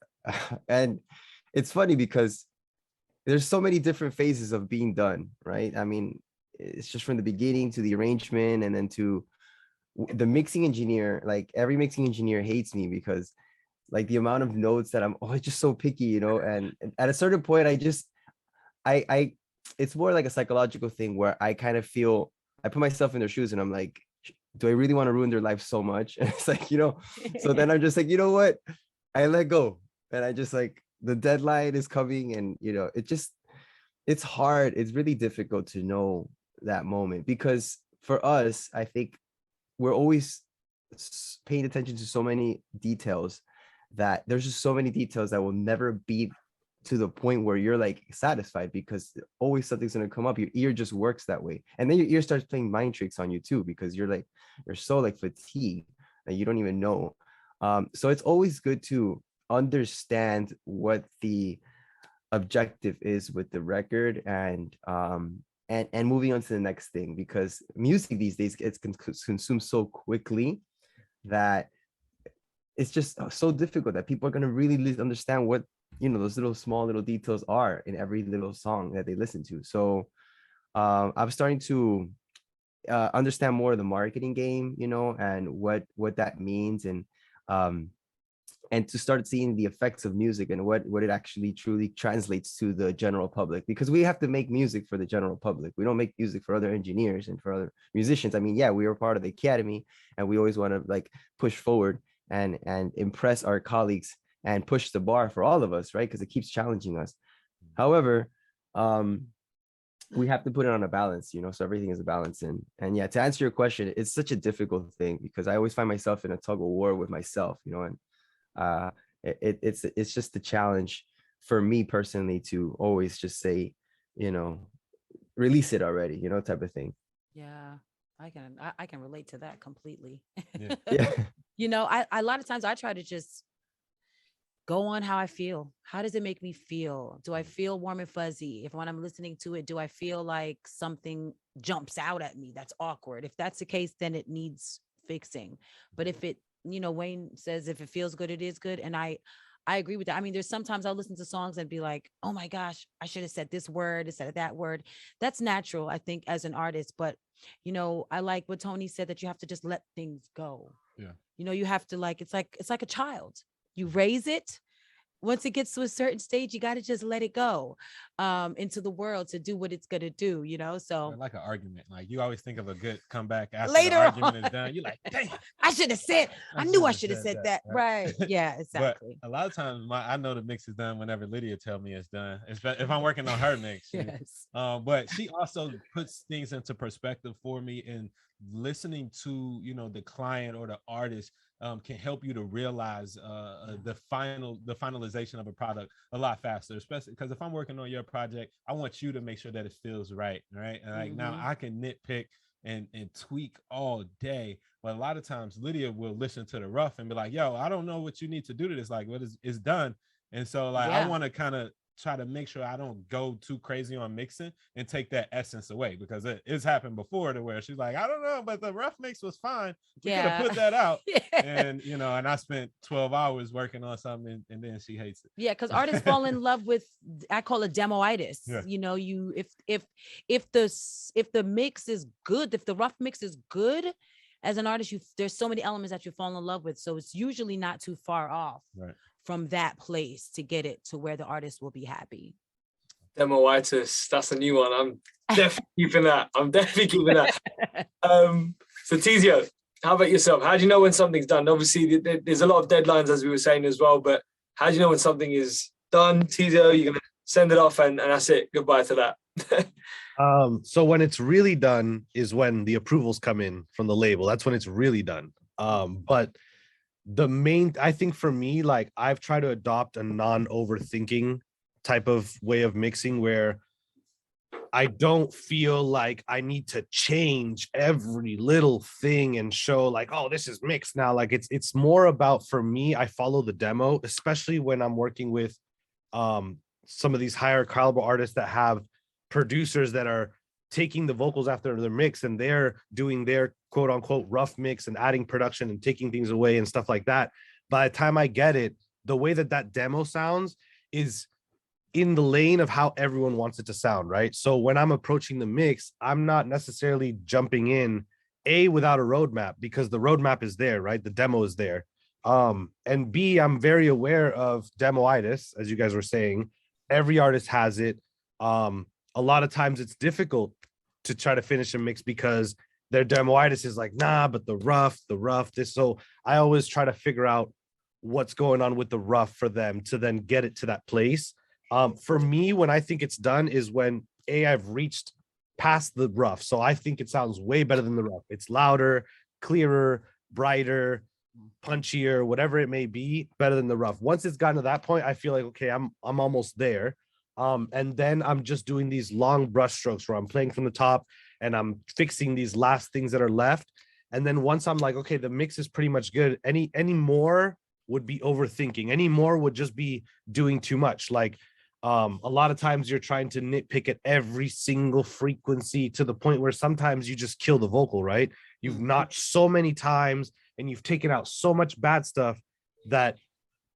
and it's funny because there's so many different phases of being done, right? I mean, it's just from the beginning to the arrangement, and then to the mixing engineer. Like, every mixing engineer hates me because like the amount of notes that I'm just so picky, you know? And at a certain point, it's more like a psychological thing where I kind of feel, I put myself in their shoes and I'm like, do I really want to ruin their life so much? And it's like, you know, so then I'm just like, you know what? I let go. And I just like, the deadline is coming, and, you know, it's hard. It's really difficult to know that moment, because for us, I think we're always paying attention to so many details, that there's just so many details that will never be to the point where you're like satisfied, because always something's going to come up. Your ear just works that way. And then your ear starts playing mind tricks on you too, because you're so like fatigued that you don't even know. So it's always good to understand what the objective is with the record, and moving on to the next thing, because music these days it's consumed so quickly that it's just so difficult that people are going to really understand what, you know, those little small little details are in every little song that they listen to. So I'm starting to understand more of the marketing game, you know, and what that means, and to start seeing the effects of music and what it actually truly translates to the general public, because we have to make music for the general public. We don't make music for other engineers and for other musicians. I mean, yeah, we are part of the academy and we always want to like push forward and impress our colleagues and push the bar for all of us, right? Because it keeps challenging us. However, we have to put it on a balance, you know, so everything is a balance. And yeah, to answer your question, it's such a difficult thing because I always find myself in a tug of war with myself, you know, and it's just a challenge for me personally to always just say, you know, release it already, you know, type of thing. Yeah, I can relate to that completely. Yeah. You know, I a lot of times I try to just go on how I feel. How does it make me feel? Do I feel warm and fuzzy? If when I'm listening to it, do I feel like something jumps out at me that's awkward? If that's the case, then it needs fixing. But if it, you know, Wayne says if it feels good, it is good. And I agree with that. I mean, there's sometimes I'll listen to songs and be like, oh my gosh, I should have said this word instead of that word. That's natural, I think, as an artist. But, you know, I like what Tony said, that you have to just let things go. Yeah. You know, you have to it's like a child. You raise it. Once it gets to a certain stage, you got to just let it go into the world to do what it's going to do, you know? So like an argument, like you always think of a good comeback after later the argument on, is done. You're like, damn, I should have said, I knew I should have said that. Right. Yeah, exactly. But a lot of times I know the mix is done whenever Lydia tell me it's done. If I'm working on her mix. Yes. But she also puts things into perspective for me, and listening to, you know, the client or the artist can help you to realize the finalization of a product a lot faster, especially because if I'm working on your project, I want you to make sure that it feels right. And like now I can nitpick and tweak all day, but a lot of times Lydia will listen to the rough and be like, yo, I don't know what you need to do to this, like what is done. And so like I want to kind of try to make sure I don't go too crazy on mixing and take that essence away, because it's happened before to where she's like, I don't know, but the rough mix was fine. We could have put that out. And you know, and I spent 12 hours working on something and then she hates it. Yeah, because artists fall in love with, I call it demoitis. Yeah. You know, if the mix is good, if the rough mix is good, as an artist, there's so many elements that you fall in love with. So it's usually not too far off from that place to get it to where the artist will be happy. Demoitis, that's a new one. I'm definitely keeping that. So Teezio, how about yourself? How do you know when something's done? Obviously, there's a lot of deadlines, as we were saying as well, but how do you know when something is done? Teezio, you're going to send it off and that's it. Goodbye to that. So when it's really done is when the approvals come in from the label. That's when it's really done. But the main, I think for me, like I've tried to adopt a non-overthinking type of way of mixing where I don't feel like I need to change every little thing and show like, oh, this is mixed now. Like it's more about, for me, I follow the demo, especially when I'm working with some of these higher caliber artists that have producers that are taking the vocals after their mix and they're doing their quote unquote rough mix and adding production and taking things away and stuff like that. By the time I get it, the way that demo sounds is in the lane of how everyone wants it to sound, right? So when I'm approaching the mix, I'm not necessarily jumping in without a roadmap, because the roadmap is there, right? The demo is there. And B, I'm very aware of demoitis, as you guys were saying. Every artist has it. A lot of times it's difficult to try to finish a mix because their demoitis is like, nah, but the rough, this. So I always try to figure out what's going on with the rough for them to then get it to that place. For me, when I think it's done is when I've reached past the rough. So I think it sounds way better than the rough. It's louder, clearer, brighter, punchier, whatever it may be, better than the rough. Once it's gotten to that point, I feel like, okay, I'm almost there. And then I'm just doing these long brush strokes where I'm playing from the top and I'm fixing these last things that are left. And then once I'm like, okay, the mix is pretty much good. Any more would be overthinking. Any more would just be doing too much. Like a lot of times you're trying to nitpick at every single frequency to the point where sometimes you just kill the vocal, right? You've notched so many times and you've taken out so much bad stuff that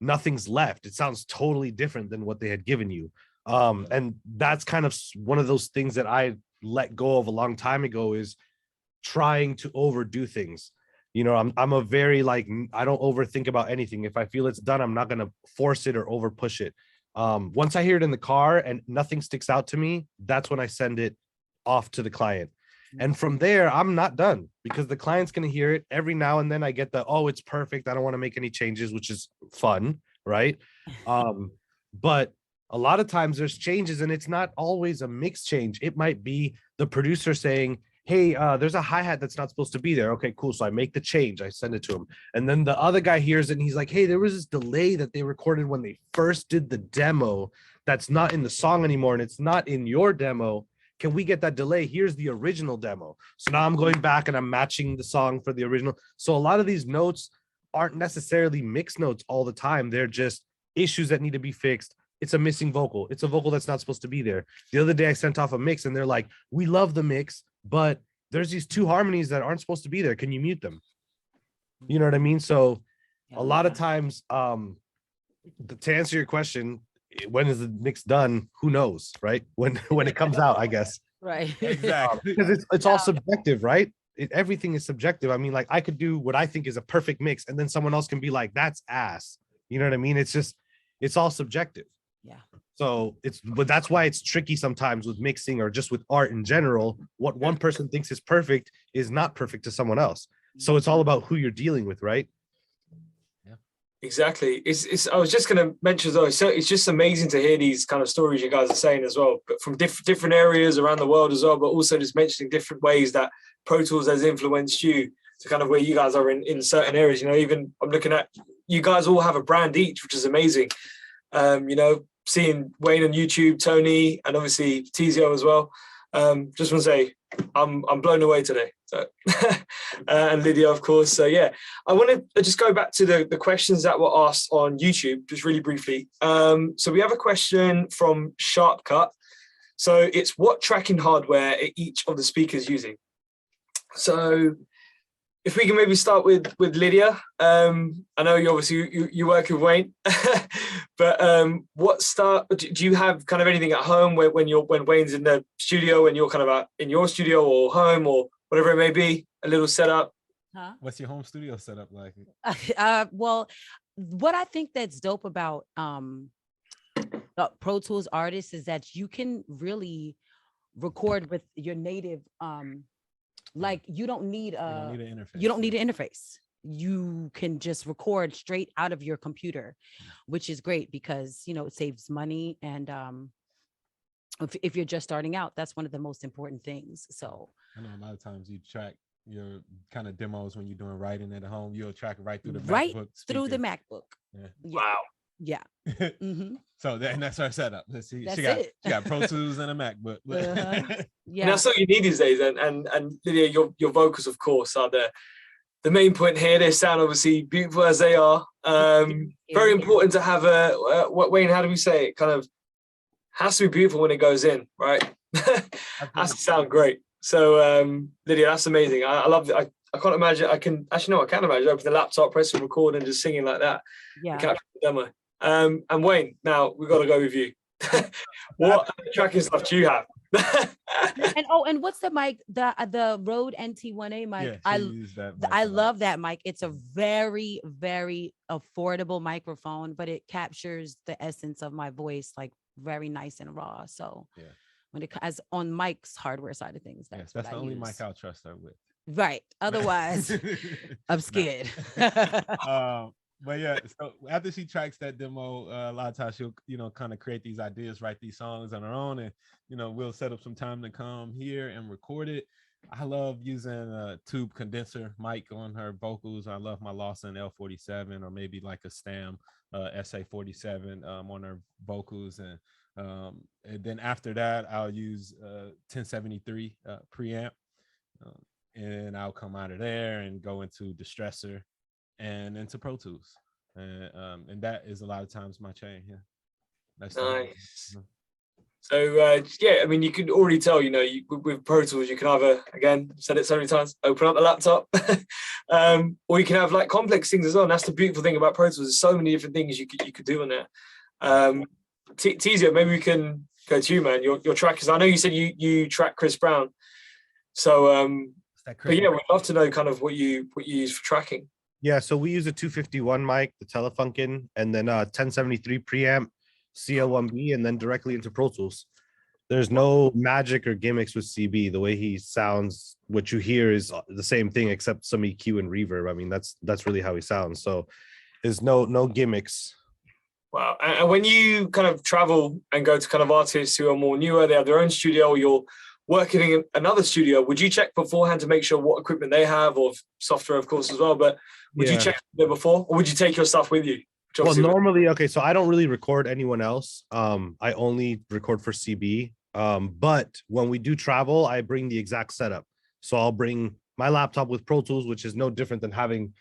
nothing's left. It sounds totally different than what they had given you. And that's kind of one of those things that I let go of a long time ago is trying to overdo things. You know, I'm a very like, I don't overthink about anything. If I feel it's done, I'm not gonna force it or over push it. Once I hear it in the car and nothing sticks out to me, that's when I send it off to the client. And from there, I'm not done, because the client's gonna hear it. Every now and then I get the, oh, it's perfect, I don't want to make any changes, which is fun, right? But a lot of times there's changes, and it's not always a mix change. It might be the producer saying, hey, there's a hi-hat that's not supposed to be there. Okay, cool. So I make the change, I send it to him. And then the other guy hears it and he's like, hey, there was this delay that they recorded when they first did the demo that's not in the song anymore, and it's not in your demo. Can we get that delay? Here's the original demo. So now I'm going back and I'm matching the song for the original. So a lot of these notes aren't necessarily mixed notes all the time. They're just issues that need to be fixed. It's a missing vocal. It's a vocal that's not supposed to be there. The other day I sent off a mix and they're like, we love the mix, but there's these two harmonies that aren't supposed to be there. Can you mute them? You know what I mean? So a lot of times, to answer your question, when is the mix done? Who knows, right? When it comes out, I guess. Right. Exactly. Because it's all subjective, right? Everything is subjective. I mean, like, I could do what I think is a perfect mix, and then someone else can be like, that's ass. You know what I mean? It's all subjective. Yeah. So but that's why it's tricky sometimes with mixing, or just with art in general. What one person thinks is perfect is not perfect to someone else. So it's all about who you're dealing with, right? Exactly. I was just going to mention though, so it's just amazing to hear these kind of stories you guys are saying as well, but from different areas around the world as well, but also just mentioning different ways that Pro Tools has influenced you to kind of where you guys are in certain areas. You know, even I'm looking at, you guys all have a brand each, which is amazing. You know, seeing Wayne on YouTube, Tony, and obviously Teezio as well. Just want to say I'm blown away today. So and Lydia, of course. So yeah, I want to just go back to the questions that were asked on YouTube, just really briefly. So we have a question from Sharp Cut. So it's, what tracking hardware are each of the speakers using? So if we can maybe start with Lydia. I know you obviously you work with Wayne, but do you have kind of anything at home when Wayne's in the studio and you're kind of in your studio or home or whatever it may be, a little setup? Huh? What's your home studio setup like? Well, what I think that's dope about Pro Tools artists is that you can really record with your native like you don't need an interface. You don't need an interface. You can just record straight out of your computer, which is great because, you know, it saves money. And if you're just starting out, that's one of the most important things. So I know a lot of times you track your kind of demos when you're doing writing at home, you'll track it right through the MacBook speaker. Through the MacBook. Yeah. Wow. Yeah. Mm-hmm. So that's our setup. Let's see. She got Pro Tools and a MacBook. Yeah. And that's all you need these days. And Lydia, your vocals, of course, are the main point here. They sound obviously beautiful as they are. Very important to have what, Wayne, how do we say it? Kind of has to be beautiful when it goes in, right? Has to sound great. So Lydia, that's amazing. I love it. I can't imagine. I can imagine open the laptop, pressing record, and just singing like that. Yeah. Capture the demo. And Wayne, now we've got to go with you. What tracking stuff do you have? and what's the mic? The Rode NT1A mic. Yeah, I love that mic. It's a very, very affordable microphone, but it captures the essence of my voice like very nice and raw. So yeah, when it comes on Mike's hardware side of things, that's the only mic I'll trust her with. Right. Otherwise, I'm scared. But yeah, so after she tracks that demo, a lot of times she'll, kind of create these ideas, write these songs on her own, and we'll set up some time to come here and record it. I love using a tube condenser mic on her vocals. I love my Lawson L47 or maybe like a Stam SA47 on her vocals, and then after that I'll use 1073 preamp, and I'll come out of there and go into Distressor and into Pro Tools, and that is a lot of times my chain. Yeah, that's nice. So yeah, I mean, you can already tell, with Pro Tools, you can either, again, said it so many times, open up the laptop, or you can have like complex things as well. And that's the beautiful thing about Pro Tools. There's so many different things you could do on there. Teezio, maybe we can go to you, man. Your track is. I know you said you track Chris Brown, so but yeah, we'd love to know kind of what you use for tracking. Yeah, so we use a 251 mic, the Telefunken, and then 1073 preamp, CL1B, and then directly into Pro Tools. There's no magic or gimmicks with CB. The way he sounds, what you hear is the same thing except some EQ and reverb. I mean, that's really how he sounds. So there's no gimmicks. Wow. And when you kind of travel and go to kind of artists who are more newer, they have their own studio, or you're working in another studio, would you check beforehand to make sure what equipment they have, or software, of course, as well? But would you check there before, or would you take your stuff with you? Well, normally, okay, so I don't really record anyone else. I only record for CB. But when we do travel, I bring the exact setup. So I'll bring my laptop with Pro Tools, which is no different than having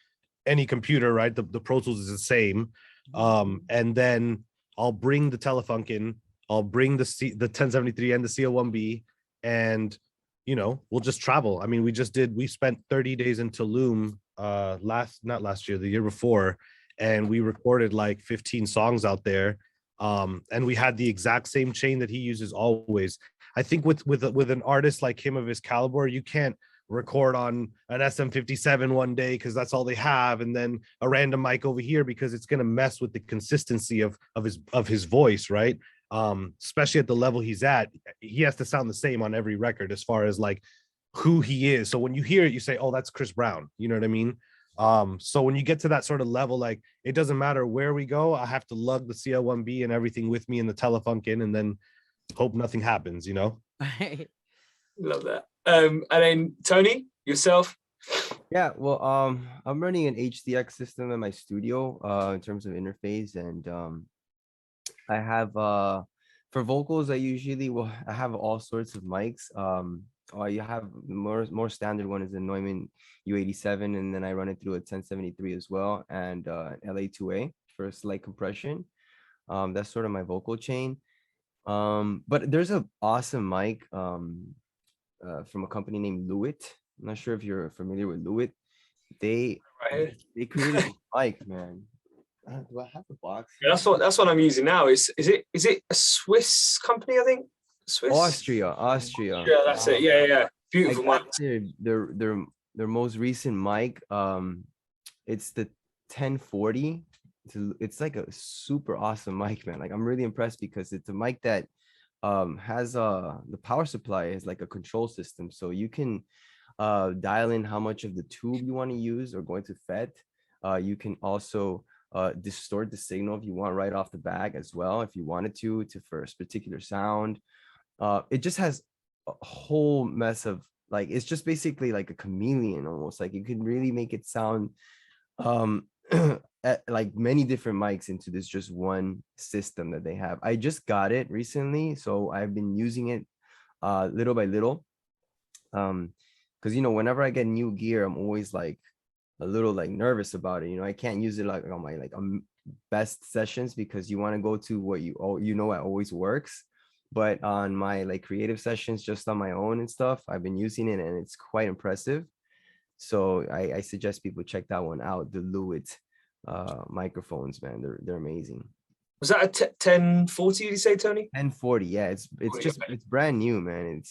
any computer, right? The Pro Tools is the same. And then I'll bring the Telefunken, I'll bring the 1073 and the CL1B, and we'll just travel. I mean, we spent 30 days in Tulum not last year, the year before, and we recorded like 15 songs out there. And we had the exact same chain that he uses always. I think with an artist like him of his caliber, you can't record on an SM57 one day because that's all they have, and then a random mic over here, because it's going to mess with the consistency of his voice, right? Especially at the level he's at, he has to sound the same on every record as far as like who he is. So when you hear it, you say, oh, that's Chris Brown. You know what I mean? So when you get to that sort of level, like it doesn't matter where we go, I have to lug the CL1B and everything with me in the Telefunken, and then hope nothing happens, Love that. And then Tony, yourself? Yeah, well, I'm running an HDX system in my studio in terms of interface, and I have for vocals, I have all sorts of mics. You have more standard one is the Neumann U87, and then I run it through a 1073 as well, and LA2A for slight compression. That's sort of my vocal chain. But there's an awesome mic from a company named Lewitt. I'm not sure if you're familiar with Lewitt. They created a mic, man. Do I have the box? Yeah, that's what I'm using now. Is it a Swiss company? I think Swiss. Austria. Yeah, that's it. Yeah. Beautiful mic. Their most recent mic. It's the 1040. It's like a super awesome mic, man. Like I'm really impressed because it's a mic that has the power supply is like a control system, so you can dial in how much of the tube you want to use or going to FET. You can also distort the signal if you want right off the bag as well, if you wanted to for a particular sound. It just has a whole mess of, like, it's just basically like a chameleon almost. Like you can really make it sound like many different mics into this just one system that they have. I just got it recently, so I've been using it little by little, because whenever I get new gear, I'm always like a little like nervous about it. I can't use it like on my best sessions, because you want to go to what what always works. But on my like creative sessions, just on my own and stuff, I've been using it, and it's quite impressive. So I suggest people check that one out, the Lewitt microphones, man. They're amazing. Was that a 1040, did you say, Tony? 1040, yeah. It's brand new, man.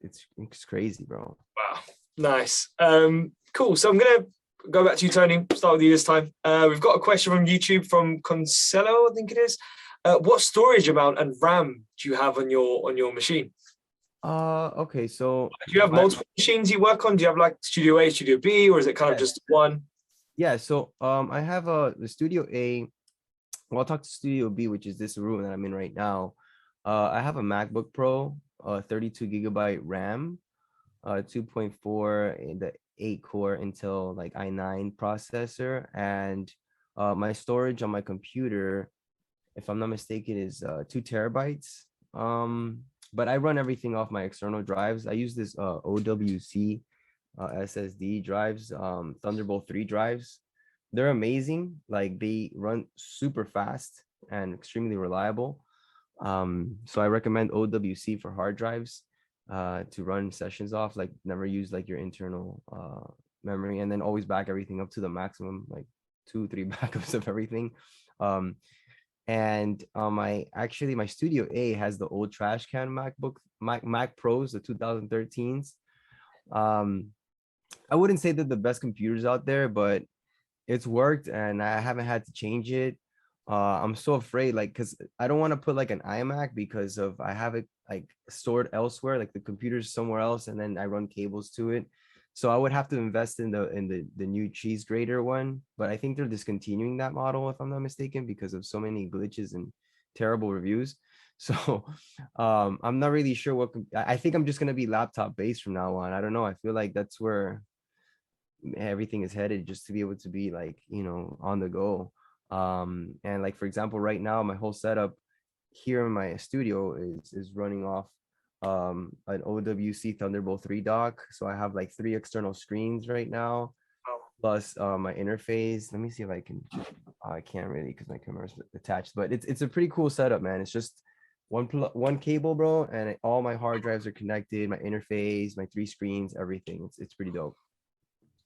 It's crazy, bro. Wow, nice. Cool. So I'm gonna go back to you, Tony. Start with you this time. We've got a question from YouTube from Concello, I think it is. What storage amount and RAM do you have on your machine? Okay, so do you have multiple machines you work on? Do you have like Studio A, Studio B, or is it kind of just one? Yeah, so I have the Studio A. Well, I'll talk to Studio B, which is this room that I'm in right now. I have a MacBook Pro, 32 gigabyte RAM, 2.4 in the 8-core Intel like i9 processor, and my storage on my computer, if I'm not mistaken, is 2 terabytes. But I run everything off my external drives. I use this OWC SSD drives, Thunderbolt 3 drives. They're amazing. Like they run super fast and extremely reliable. So I recommend OWC for hard drives to run sessions off. Like never use like your internal memory, and then always back everything up to the maximum, like 2-3 backups of everything. And my Studio A has the old trash can Mac Pros, the 2013s. I wouldn't say they're the best computers out there, but it's worked and I haven't had to change it. I'm so afraid, like, because I don't want to put like an iMac because of I have it like stored elsewhere, like the computer's somewhere else, and then I run cables to it. So I would have to invest in the new cheese grater one, but I think they're discontinuing that model if I'm not mistaken because of so many glitches and terrible reviews. So I'm not really sure what I think I'm just gonna be laptop based from now on. I don't know. I feel like that's where everything is headed, just to be able to be like, you know, on the go. And like for example, right now my whole setup here in my studio is running off an OWC Thunderbolt 3 dock. So I have like 3 external screens right now, plus my interface. Let me see if I can. I can't really because my camera's attached, but it's a pretty cool setup, man. It's just one cable, bro, and all my hard drives are connected. My interface, my 3 screens, everything. It's pretty dope.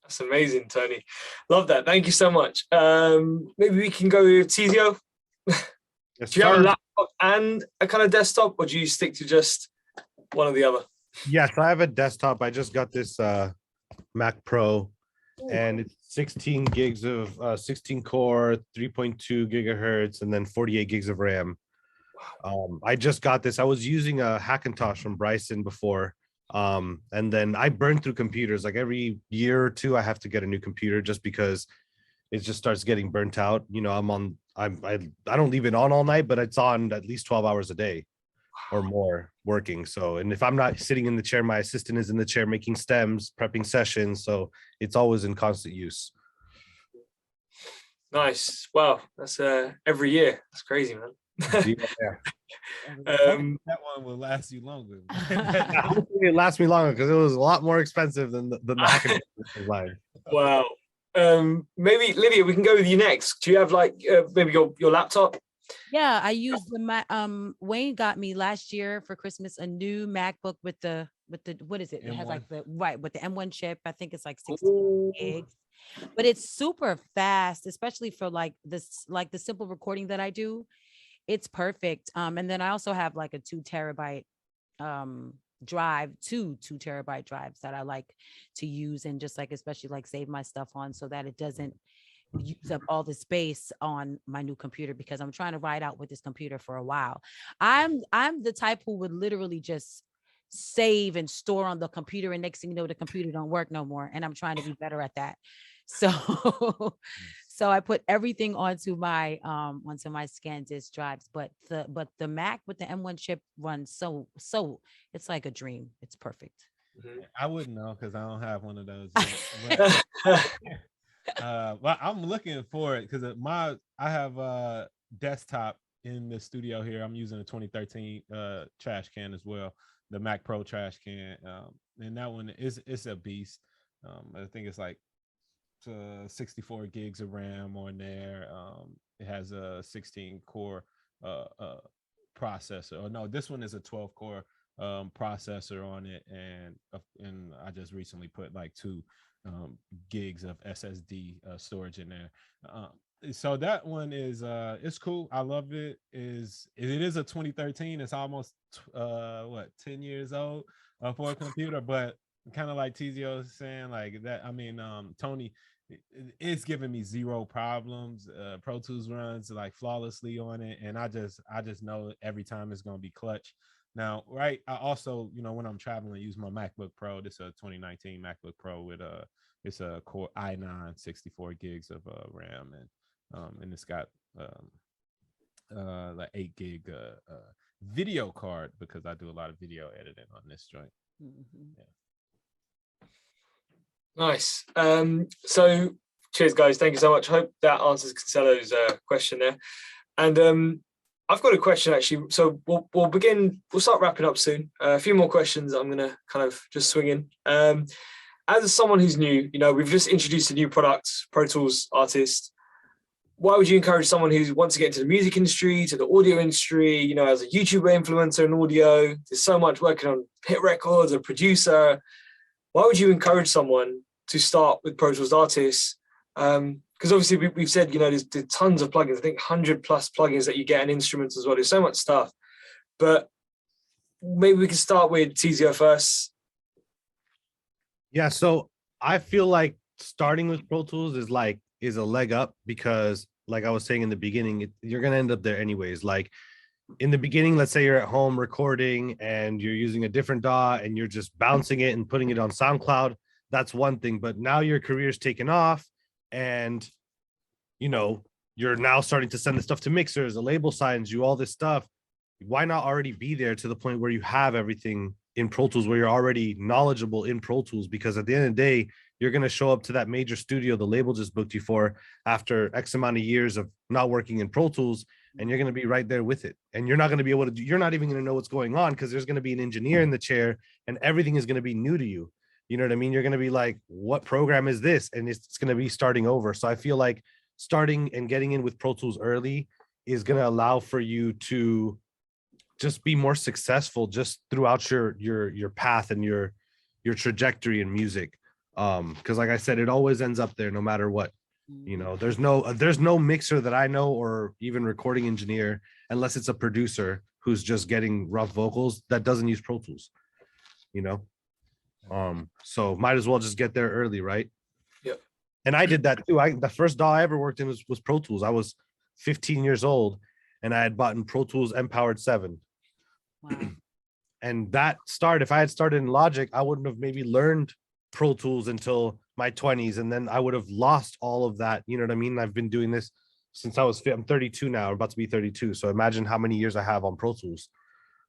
That's amazing, Tony. Love that. Thank you so much. Maybe we can go with Teezio. Yes, Do you have a sir. laptop and a kind of desktop, or do you stick to just one or the other? Yes, I have a desktop. I just got this Mac Pro, and it's 16 gigs of 16 core, 3.2 gigahertz, and then 48 gigs of RAM. I just got this. I was using a Hackintosh from Bryson before, and then I burn through computers. Like every year or two, I have to get a new computer just because it just starts getting burnt out. You know, I don't leave it on all night, but it's on at least 12 hours a day or more working. So, and if I'm not sitting in the chair, my assistant is in the chair making stems, prepping sessions. So it's always in constant use. Nice. Wow. That's every year. That's crazy, man. That one will last you longer. Hopefully it lasts me longer because it was a lot more expensive than the Hackintosh line. Wow. Maybe Lydia, we can go with you next. Do you have like maybe your laptop? Yeah, I used Wayne got me last year for Christmas a new MacBook with the what is it? It has M1. like with the M1 chip. I think it's like 16 gigs. But it's super fast, especially for like the simple recording that I do. It's perfect. And then I also have like a 2 terabyte drive, two 2 terabyte drives that I like to use and just like especially like save my stuff on so that it doesn't use up all the space on my new computer, because I'm trying to ride out with this computer for a while. I'm the type who would literally just save and store on the computer, and next thing you know, the computer don't work no more, and I'm trying to be better at that. So so I put everything onto my ScanDisk drives, but the Mac with the M1 chip runs so it's like a dream. It's perfect. I wouldn't know because I don't have one of those. Well, I'm looking for it because I have a desktop in the studio here. I'm using a 2013 trash can as well, the Mac Pro trash can, and that one it's a beast. I think it's like 64 gigs of RAM on there. It has a 16 core processor. Or no, this one is a 12 core processor on it, and I just recently put like 2 gigs of SSD storage in there. So that one is it's cool. I love it. It is a 2013. It's almost 10 years old for a computer, but kind of like Teezio was saying, like that. I mean, Tony, it's giving me zero problems. Pro Tools runs like flawlessly on it, and I just know every time it's gonna be clutch. Now, right, I also, you know, when I'm traveling, use my MacBook Pro. This is a 2019 MacBook Pro with it's a Core i9, 64 gigs of RAM, and it's got like 8 gig video card because I do a lot of video editing on this joint. Yeah. Nice. So cheers, guys. Thank you so much. Hope that answers Cancelo's question there. And I've got a question actually. So we'll start wrapping up soon. A few more questions I'm gonna kind of just swing in. As someone who's new, you know, we've just introduced a new product, Pro Tools artist. Why would you encourage someone who wants to get into the music industry, to the audio industry, you know, as a YouTuber influencer in audio? There's so much working on hit records, a producer. Why would you encourage someone to start with Pro Tools artists? because obviously we've said, you know, there's tons of plugins. I think 100 plus plugins that you get in instruments as well. There's so much stuff. But maybe we can start with Teezio first. Yeah, so I feel like starting with Pro Tools is a leg up, because like I was saying in the beginning, you're gonna end up there anyways. Like in the beginning, let's say you're at home recording and you're using a different DAW and you're just bouncing it and putting it on SoundCloud. That's one thing, but now your career's taken off, and you know you're now starting to send the stuff to mixers, the label signs you, all this stuff. Why not already be there to the point where you have everything in Pro Tools, where you're already knowledgeable in Pro Tools? Because at the end of the day, you're going to show up to that major studio the label just booked you for after X amount of years of not working in Pro Tools, and you're going to be right there with it. And you're not going to be able to do, you're not even going to know what's going on, because there's going to be an engineer in the chair and everything is going to be new to you. You know what I mean? You're going to be like, what program is this? And it's going to be starting over. So I feel like starting and getting in with Pro Tools early is going to allow for you to just be more successful just throughout your path and your trajectory in music. Because like I said, it always ends up there no matter what. You know, there's no mixer that I know, or even recording engineer, unless it's a producer who's just getting rough vocals, that doesn't use Pro Tools, you know. So might as well just get there early, right? Yep. And I did that too. The first DAW I ever worked in was Pro Tools. I was 15 years old and I had bought in Pro Tools Empowered 7. Wow. And that if I had started in Logic, I wouldn't have maybe learned Pro Tools until my 20s, and then I would have lost all of that. You know what I mean? I've been doing this since I'm 32 now, I'm about to be 32. So imagine how many years I have on Pro Tools.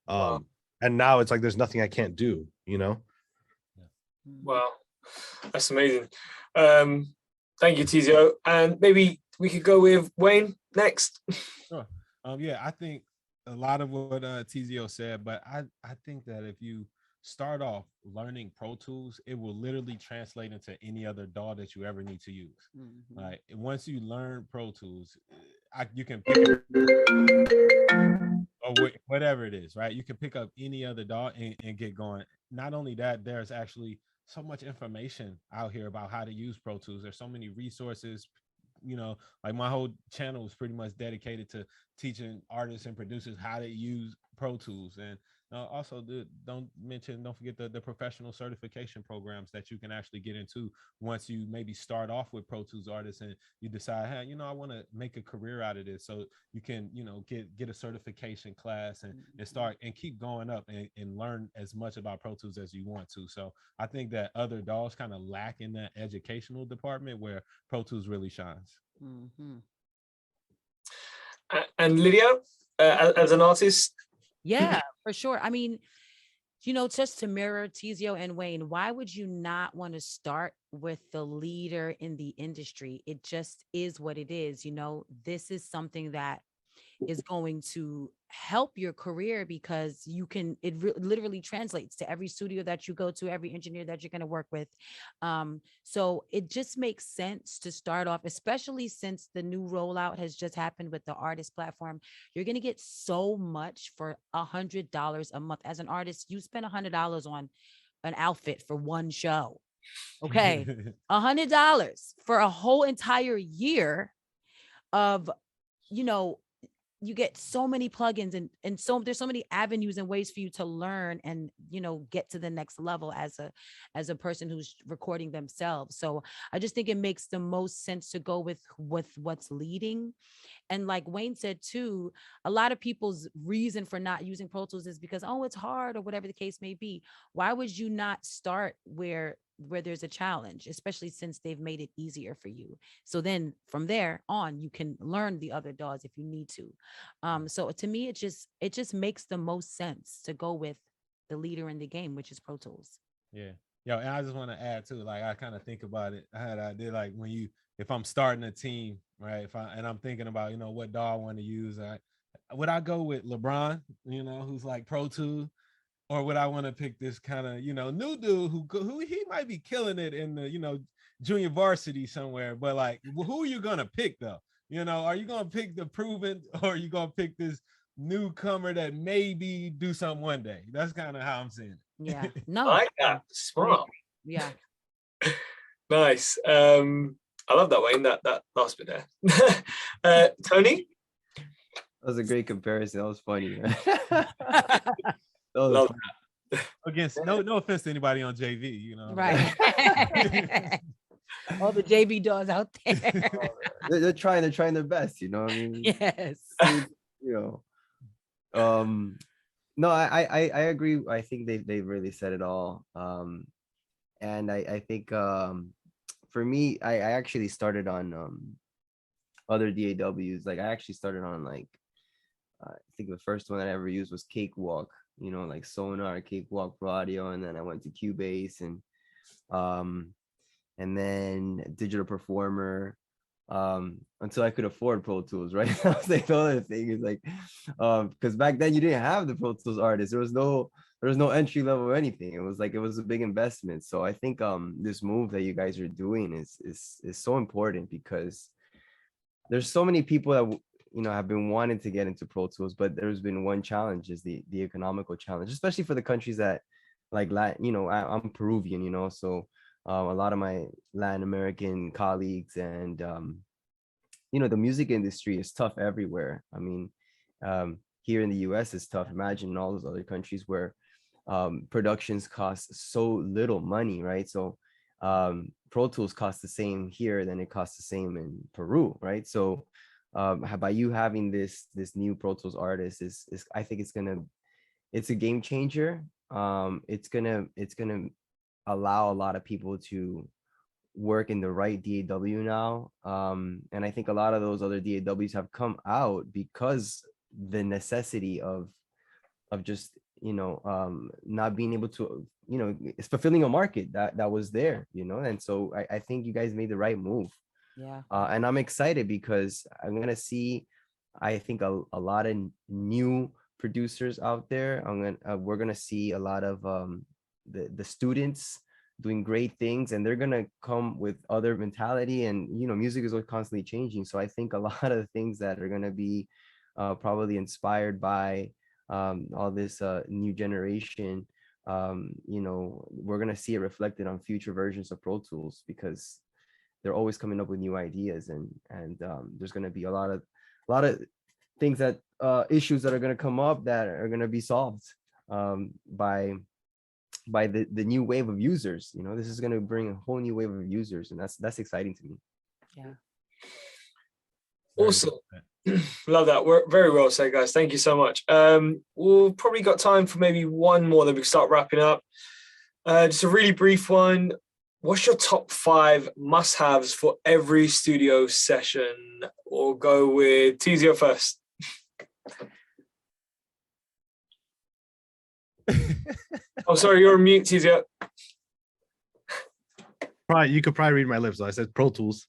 Wow. And now it's like there's nothing I can't do, you know? Wow, that's amazing. Thank you, Teezio. And maybe we could go with Wayne next. Sure. Yeah, I think a lot of what Teezio said, but I think that if you start off learning Pro Tools, it will literally translate into any other DAW that you ever need to use. Mhm. Like once you learn Pro Tools, you can pick up, or whatever it is, right? You can pick up any other DAW and get going. Not only that, there's actually so much information out here about how to use Pro Tools. There's so many resources. You know, like my whole channel is pretty much dedicated to teaching artists and producers how to use Pro Tools. And also don't forget the professional certification programs that you can actually get into once you maybe start off with Pro Tools artists and you decide, hey, you know, I want to make a career out of this. So you can, you know, get a certification class and start and keep going up and learn as much about Pro Tools as you want to. So I think that other DAWs kind of lack in that educational department where Pro Tools really shines. Mhm. And Lydia, as an artist? Yeah, for sure. I mean, you know, just to mirror Teezio and Wayne, why would you not want to start with the leader in the industry? It just is what it is. You know, this is something that is going to help your career because literally translates to every studio that you go to, every engineer that you're going to work with. So it just makes sense to start off, especially since the new rollout has just happened with the artist platform. You're going to get so much for $100 a month. As an artist, you spend $100 on an outfit for one show. Okay. $100 for a whole entire year of, you know, you get so many plugins and so there's so many avenues and ways for you to learn and, you know, get to the next level as a person who's recording themselves. So I just think it makes the most sense to go with what's leading. And like Wayne said too, a lot of people's reason for not using Pro Tools is because, oh, it's hard or whatever the case may be. Why would you not start where there's a challenge, especially since they've made it easier for you? So then from there on, you can learn the other DAWs if you need to. So to me, it just makes the most sense to go with the leader in the game, which is Pro Tools. Yeah. Yo, and I just want to add too, like I kind of think about it. I did like if I'm starting a team, right? I'm thinking about, you know, what DAW I want to use, would I go with LeBron, you know, who's like Pro Tools? Or would I want to pick this kind of, you know, new dude who he might be killing it in the, you know, junior varsity somewhere, but like, who are you going to pick though? You know, are you going to pick the proven, or are you going to pick this newcomer that maybe do something one day? That's kind of how I'm seeing it. Yeah. No. I like that. Smart. Yeah. Nice. I love that, Wayne, that last bit there. Tony? That was a great comparison. That was funny. Love Against no offense to anybody on JV, you know. Right. All the JV dogs out there. They're trying their best, you know what I mean? Yes. You know. No, I agree. I think they really said it all. And I think for me, I actually started on other DAWs. Like I actually started on like I think the first one that I ever used was Cakewalk, you know, like Sonar, Cakewalk Pro Audio, and then I went to Cubase and then Digital Performer until I could afford Pro Tools, right? That was like the other thing is like because back then you didn't have the Pro Tools artists. There was no entry level or anything. It was a big investment. So I think this move that you guys are doing is so important because there's so many people that you know have been wanting to get into Pro Tools, but there's been one challenge is the economical challenge, especially for the countries that like Latin, you know, I'm Peruvian, you know, so a lot of my Latin American colleagues and you know, the music industry is tough everywhere. I mean, here in the US it's tough. Imagine in all those other countries where productions cost so little money, right? So Pro Tools costs the same here than it costs the same in Peru, right? So by you having this new Pro Tools artist is I think it's a game changer. It's gonna allow a lot of people to work in the right DAW now. And I think a lot of those other DAWs have come out because the necessity of just, you know, not being able to, you know, it's fulfilling a market that was there, you know? And so I think you guys made the right move. Yeah. And I'm excited because I'm going to see, I think a lot of new producers out there. We're going to see a lot of the students doing great things, and they're going to come with other mentality, and, you know, music is constantly changing. So I think a lot of the things that are going to be probably inspired by all this new generation, you know, we're going to see it reflected on future versions of Pro Tools because they're always coming up with new ideas, and there's going to be a lot of things that issues that are going to come up that are going to be solved by the new wave of users. You know, this is going to bring a whole new wave of users, and that's exciting to me. Yeah. Awesome. Love that. We're very well said, guys. Thank you so much. We'll probably got time for maybe one more, then we can start wrapping up. Just a really brief one. What's your top 5 must-haves for every studio session? We'll go with Teezio first. Oh, sorry, you're on mute, Teezio. You could probably read my lips though. I said Pro Tools.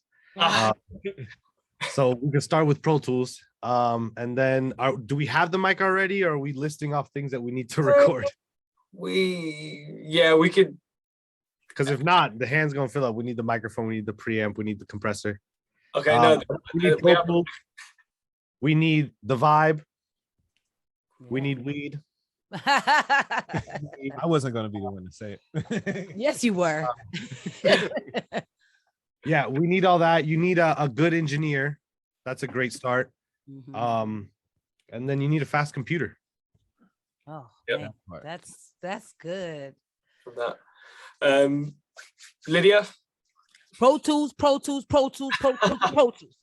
So we can start with Pro Tools. And then do we have the mic already, or are we listing off things that we need to record? We could. Because if not, the hand's gonna fill up. We need the microphone, we need the preamp, we need the compressor. Okay, no. We need Pro Tools. We need the vibe. We need weed. I wasn't going to be the one to say it. Yes, you were. Yeah, we need all that. You need a good engineer. That's a great start. Mhm. And then you need a fast computer. Oh, Yep. man, that's good. From that. Lydia? Pro Tools, Pro Tools, Pro Tools, Pro Tools, Pro Tools.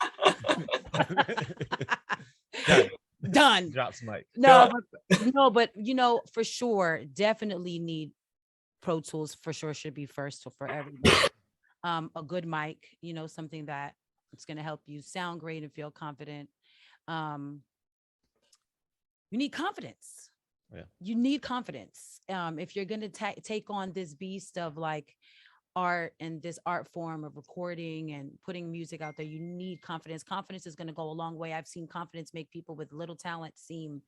Done. Drops mic. No, but you know, for sure, definitely need Pro Tools. For sure, should be first for everybody. A good mic, you know, something that it's going to help you sound great and feel confident. You need confidence. Yeah. You need confidence. If you're going to take on this beast of like art and this art form of recording and putting music out there, you need confidence. Confidence is going to go a long way. I've seen confidence make people with little talent seem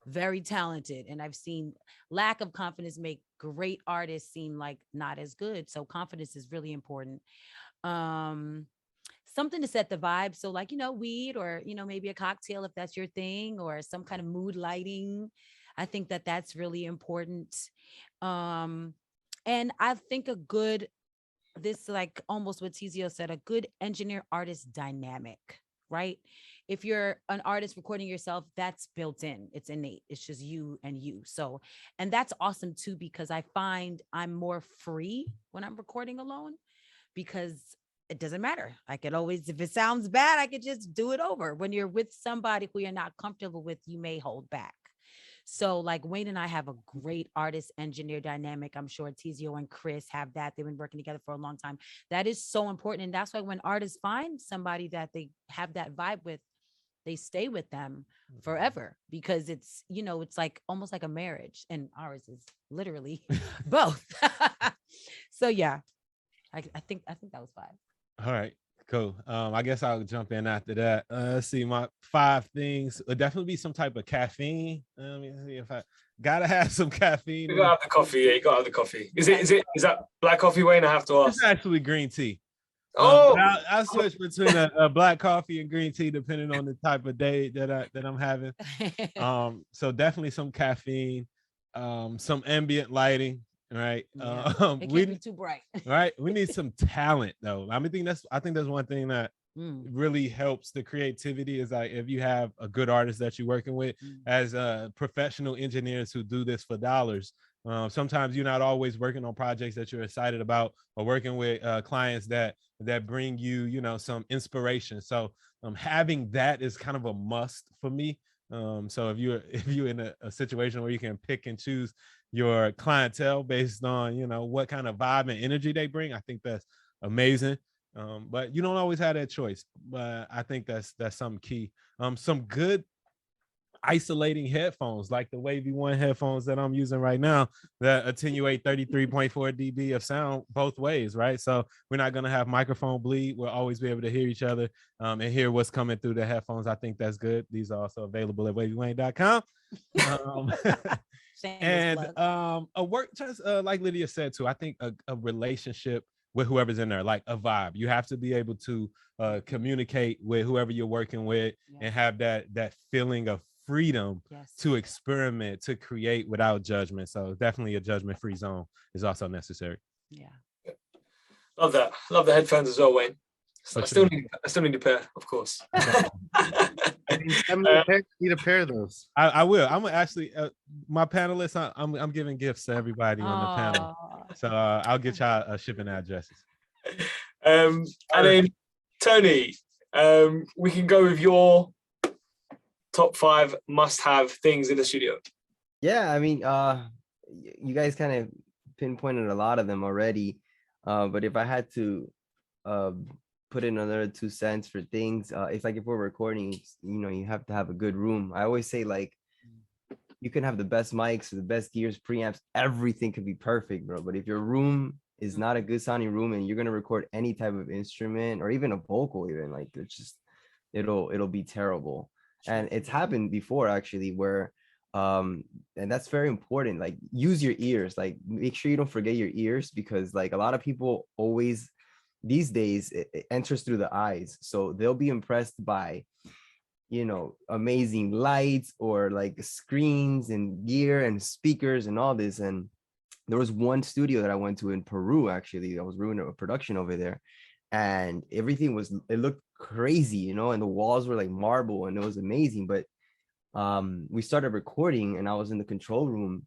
very talented, and I've seen lack of confidence make great artists seem like not as good. So confidence is really important. Something to set the vibe. So like, you know, weed, or, you know, maybe a cocktail if that's your thing, or some kind of mood lighting. I think that that's really important. And I think a good this like almost what Teezio said, a good engineer artist dynamic, right? If you're an artist recording yourself, that's built in, it's innate, it's just you and you. So, and that's awesome too, because I find I'm more free when I'm recording alone, because it doesn't matter. I could always, if it sounds bad, I could just do it over. When you're with somebody who you're not comfortable with, you may hold back. So like Wayne and I have a great artist engineer dynamic. I'm sure Teezio and Chris have that. They've been working together for a long time. That is so important. And that's why when artists find somebody that they have that vibe with, they stay with them forever, because it's, you know, it's like almost like a marriage, and ours is literally both. So yeah, I think that was 5. All right, cool. I guess I'll jump in after that. Let's see, my 5 things would definitely be some type of caffeine. Let me see if I gotta have some caffeine. You gotta have the coffee. Yeah, you gotta have the coffee. Is that black coffee, Wayne? I have to ask. It's actually green tea. Oh, I switch between a black coffee and green tea depending on the type of day that I'm having. So definitely some caffeine, some ambient lighting, right? Yeah. It can't be too bright. Right. We need some talent though. I think that's one thing that really helps the creativity, is like if you have a good artist that you're working with, as professional engineers who do this for dollars. Sometimes you're not always working on projects that you're excited about, or working with clients that bring you, you know, some inspiration. So having that is kind of a must for me. So if you're in a situation where you can pick and choose your clientele based on, you know, what kind of vibe and energy they bring, I think that's amazing. But you don't always have that choice. But I think that's something key. Some good isolating headphones, like the Wavy One headphones that I'm using right now, that attenuate 33.4 dB of sound both ways, right? So we're not going to have microphone bleed. We'll always be able to hear each other and hear what's coming through the headphones. I think that's good. These are also available at wavywayne.com. And a work, just like Lydia said too, I think a relationship with whoever's in there, like a vibe. You have to be able to communicate with whoever you're working with, and have that feeling of freedom to experiment, to create without judgment. So definitely a judgment-free zone is also necessary. Yeah. Love that. Love the headphones as well, Wayne. I still need a pair, of course. Need a pair of those. I will. I'm actually my panelists. I'm giving gifts to everybody on the panel, so I'll get y'all shipping addresses. And then Tony, we can go with your top 5 must-have things in the studio. Yeah, I mean, you guys kind of pinpointed a lot of them already, but if I had to put in another 2 cents for things, it's like if we're recording, you know, you have to have a good room. I always say, like, you can have the best mics, the best gears, preamps, everything could be perfect, bro, but if your room is not a good sounding room and you're going to record any type of instrument or even a vocal, even, like, it's just it'll be terrible. And it's happened before, actually, where and that's very important. Like, use your ears, like, make sure you don't forget your ears, because like a lot of people always these days, it enters through the eyes, so they'll be impressed by, you know, amazing lights or like screens and gear and speakers and all this. And there was one studio that I went to in Peru, actually. I was doing a production over there, and everything it looked crazy, you know, and the walls were like marble and it was amazing. But we started recording and I was in the control room,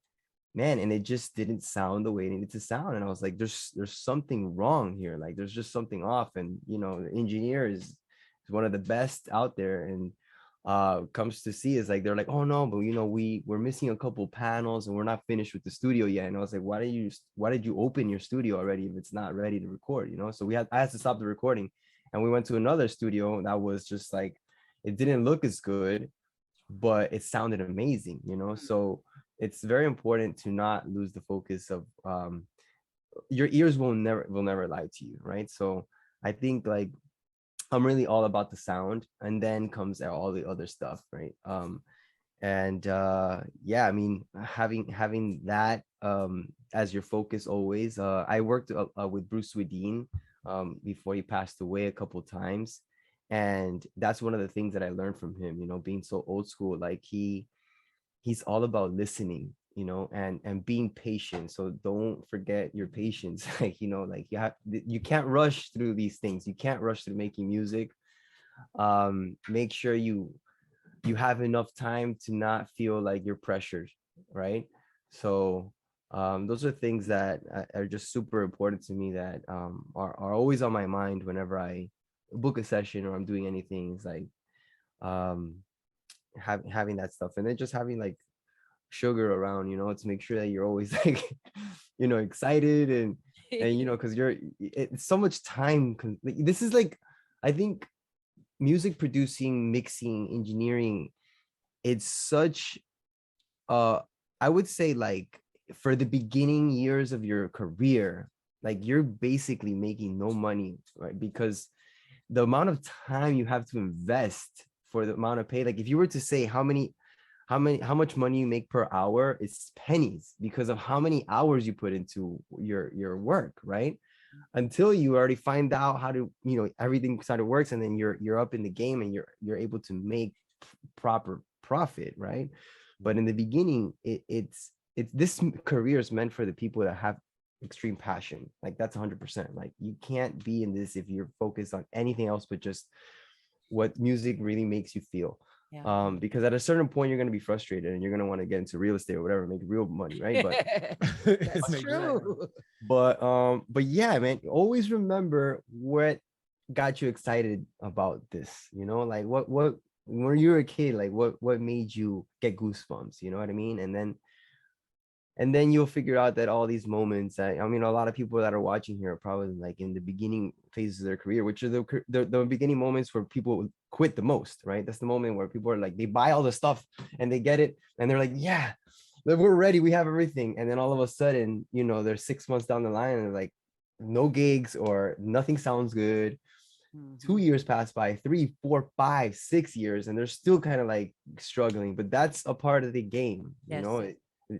man, and it just didn't sound the way it needed to sound. And I was like, there's something wrong here. Like, there's just something off. And, you know, the engineer is one of the best out there, and comes to see is like, they're like, oh no, but you know, we're missing a couple panels and we're not finished with the studio yet. And I was like, why did you open your studio already if it's not ready to record, you know? So I had to stop the recording, and we went to another studio that was just like, it didn't look as good, but it sounded amazing, you know? So it's very important to not lose the focus of your ears will never lie to you, right? So I think, like, I'm really all about the sound, and then comes all the other stuff, right? Yeah, I mean, having that as your focus always. I worked with Bruce Swedien before he passed away a couple times, and that's one of the things that I learned from him, you know, being so old school. Like, he's all about listening. and being patient. So don't forget your patience. Like, like you can't rush through these things. You can't rush through making music. Make sure you have enough time to not feel like you're pressured, right? So those are things that are just super important to me, that are always on my mind whenever I book a session or I'm doing anything. It's like having that stuff, and then just having like sugar around, to make sure that you're always like excited, and because it's so much time. This is like, I think music producing, mixing, engineering, it's such I would say, like, for the beginning years of your career, like, you're basically making no money, right? Because the amount of time you have to invest for the amount of pay, like, if you were to say how much money you make per hour, it's pennies, because of how many hours you put into your work, right? Until you already find out how to, everything sort of works, and then you're up in the game, and you're able to make proper profit, right? But in the beginning, it's this career is meant for the people that have extreme passion. Like, that's 100%. Like, you can't be in this if you're focused on anything else but just what music really makes you feel. Yeah. Because at a certain point, you're going to be frustrated, and you're going to want to get into real estate or whatever, make real money, right? But that's true. But yeah, man, always remember what got you excited about this. Like, what when you were a kid, like what made you get goosebumps? You know what I mean? And then you'll figure out that all these moments, a lot of people that are watching here are probably like in the beginning phases of their career, which are the beginning moments where people quit the most, right? That's the moment where people are like, they buy all the stuff and they get it, and they're like, yeah, we're ready, we have everything. And then all of a sudden, they're 6 months down the line, and they're like, no gigs, or nothing sounds good. 2 years pass by, 3, 4, 5, 6 years, and they're still kind of like struggling. But that's a part of the game. Yes.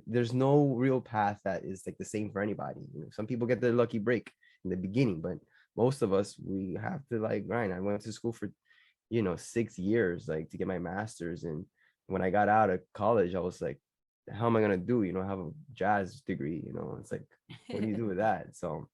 There's no real path that is like the same for anybody. Some people get their lucky break in the beginning, but most of us, we have to like grind. I went to school for 6 years, like, to get my master's, and when I got out of college, I was like, how am I gonna do? I have a jazz degree. It's like, what do you do with that? So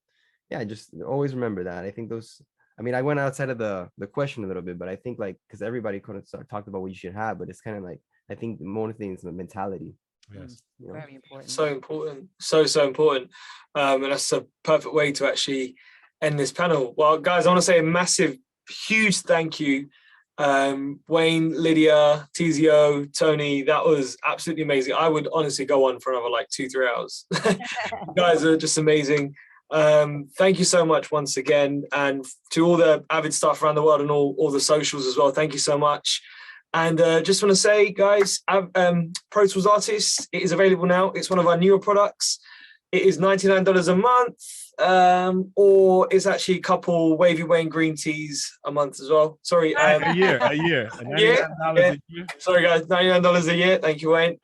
yeah, just always remember that. I think I went outside of the question a little bit, but I think, like, because everybody kind of talked about what you should have, but it's kind of like, I think more things, the mentality. Yes. Very important. So important. So important. And that's a perfect way to actually end this panel. Well, guys, I want to say a massive, huge thank you. Wayne, Lydia, Teezio, Tony, that was absolutely amazing. I would honestly go on for another like 2-3 hours. You guys are just amazing. Thank you so much once again. And to all the Avid staff around the world and all the socials as well, thank you so much. And just want to say, guys, Pro Tools Artists, it is available now. It's one of our newer products. It is $99 a month, or it's actually a couple Wavy Wayne green teas a month as well. Sorry. A year. $99 a year. Sorry, guys, $99 a year. Thank you, Wayne.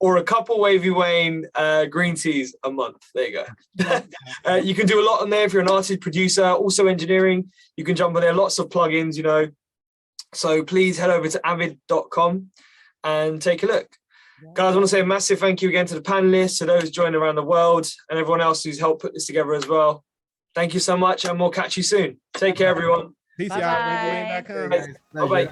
Or a couple Wavy Wayne green teas a month. There you go. You can do a lot on there if you're an artist, producer, also engineering. You can jump on there, lots of plugins, So please head over to avid.com and take a look. Yeah. Guys, I want to say a massive thank you again to the panelists, to those joining around the world, and everyone else who's helped put this together as well. Thank you so much, and we'll catch you soon. Take care, everyone. Peace out. Bye-bye.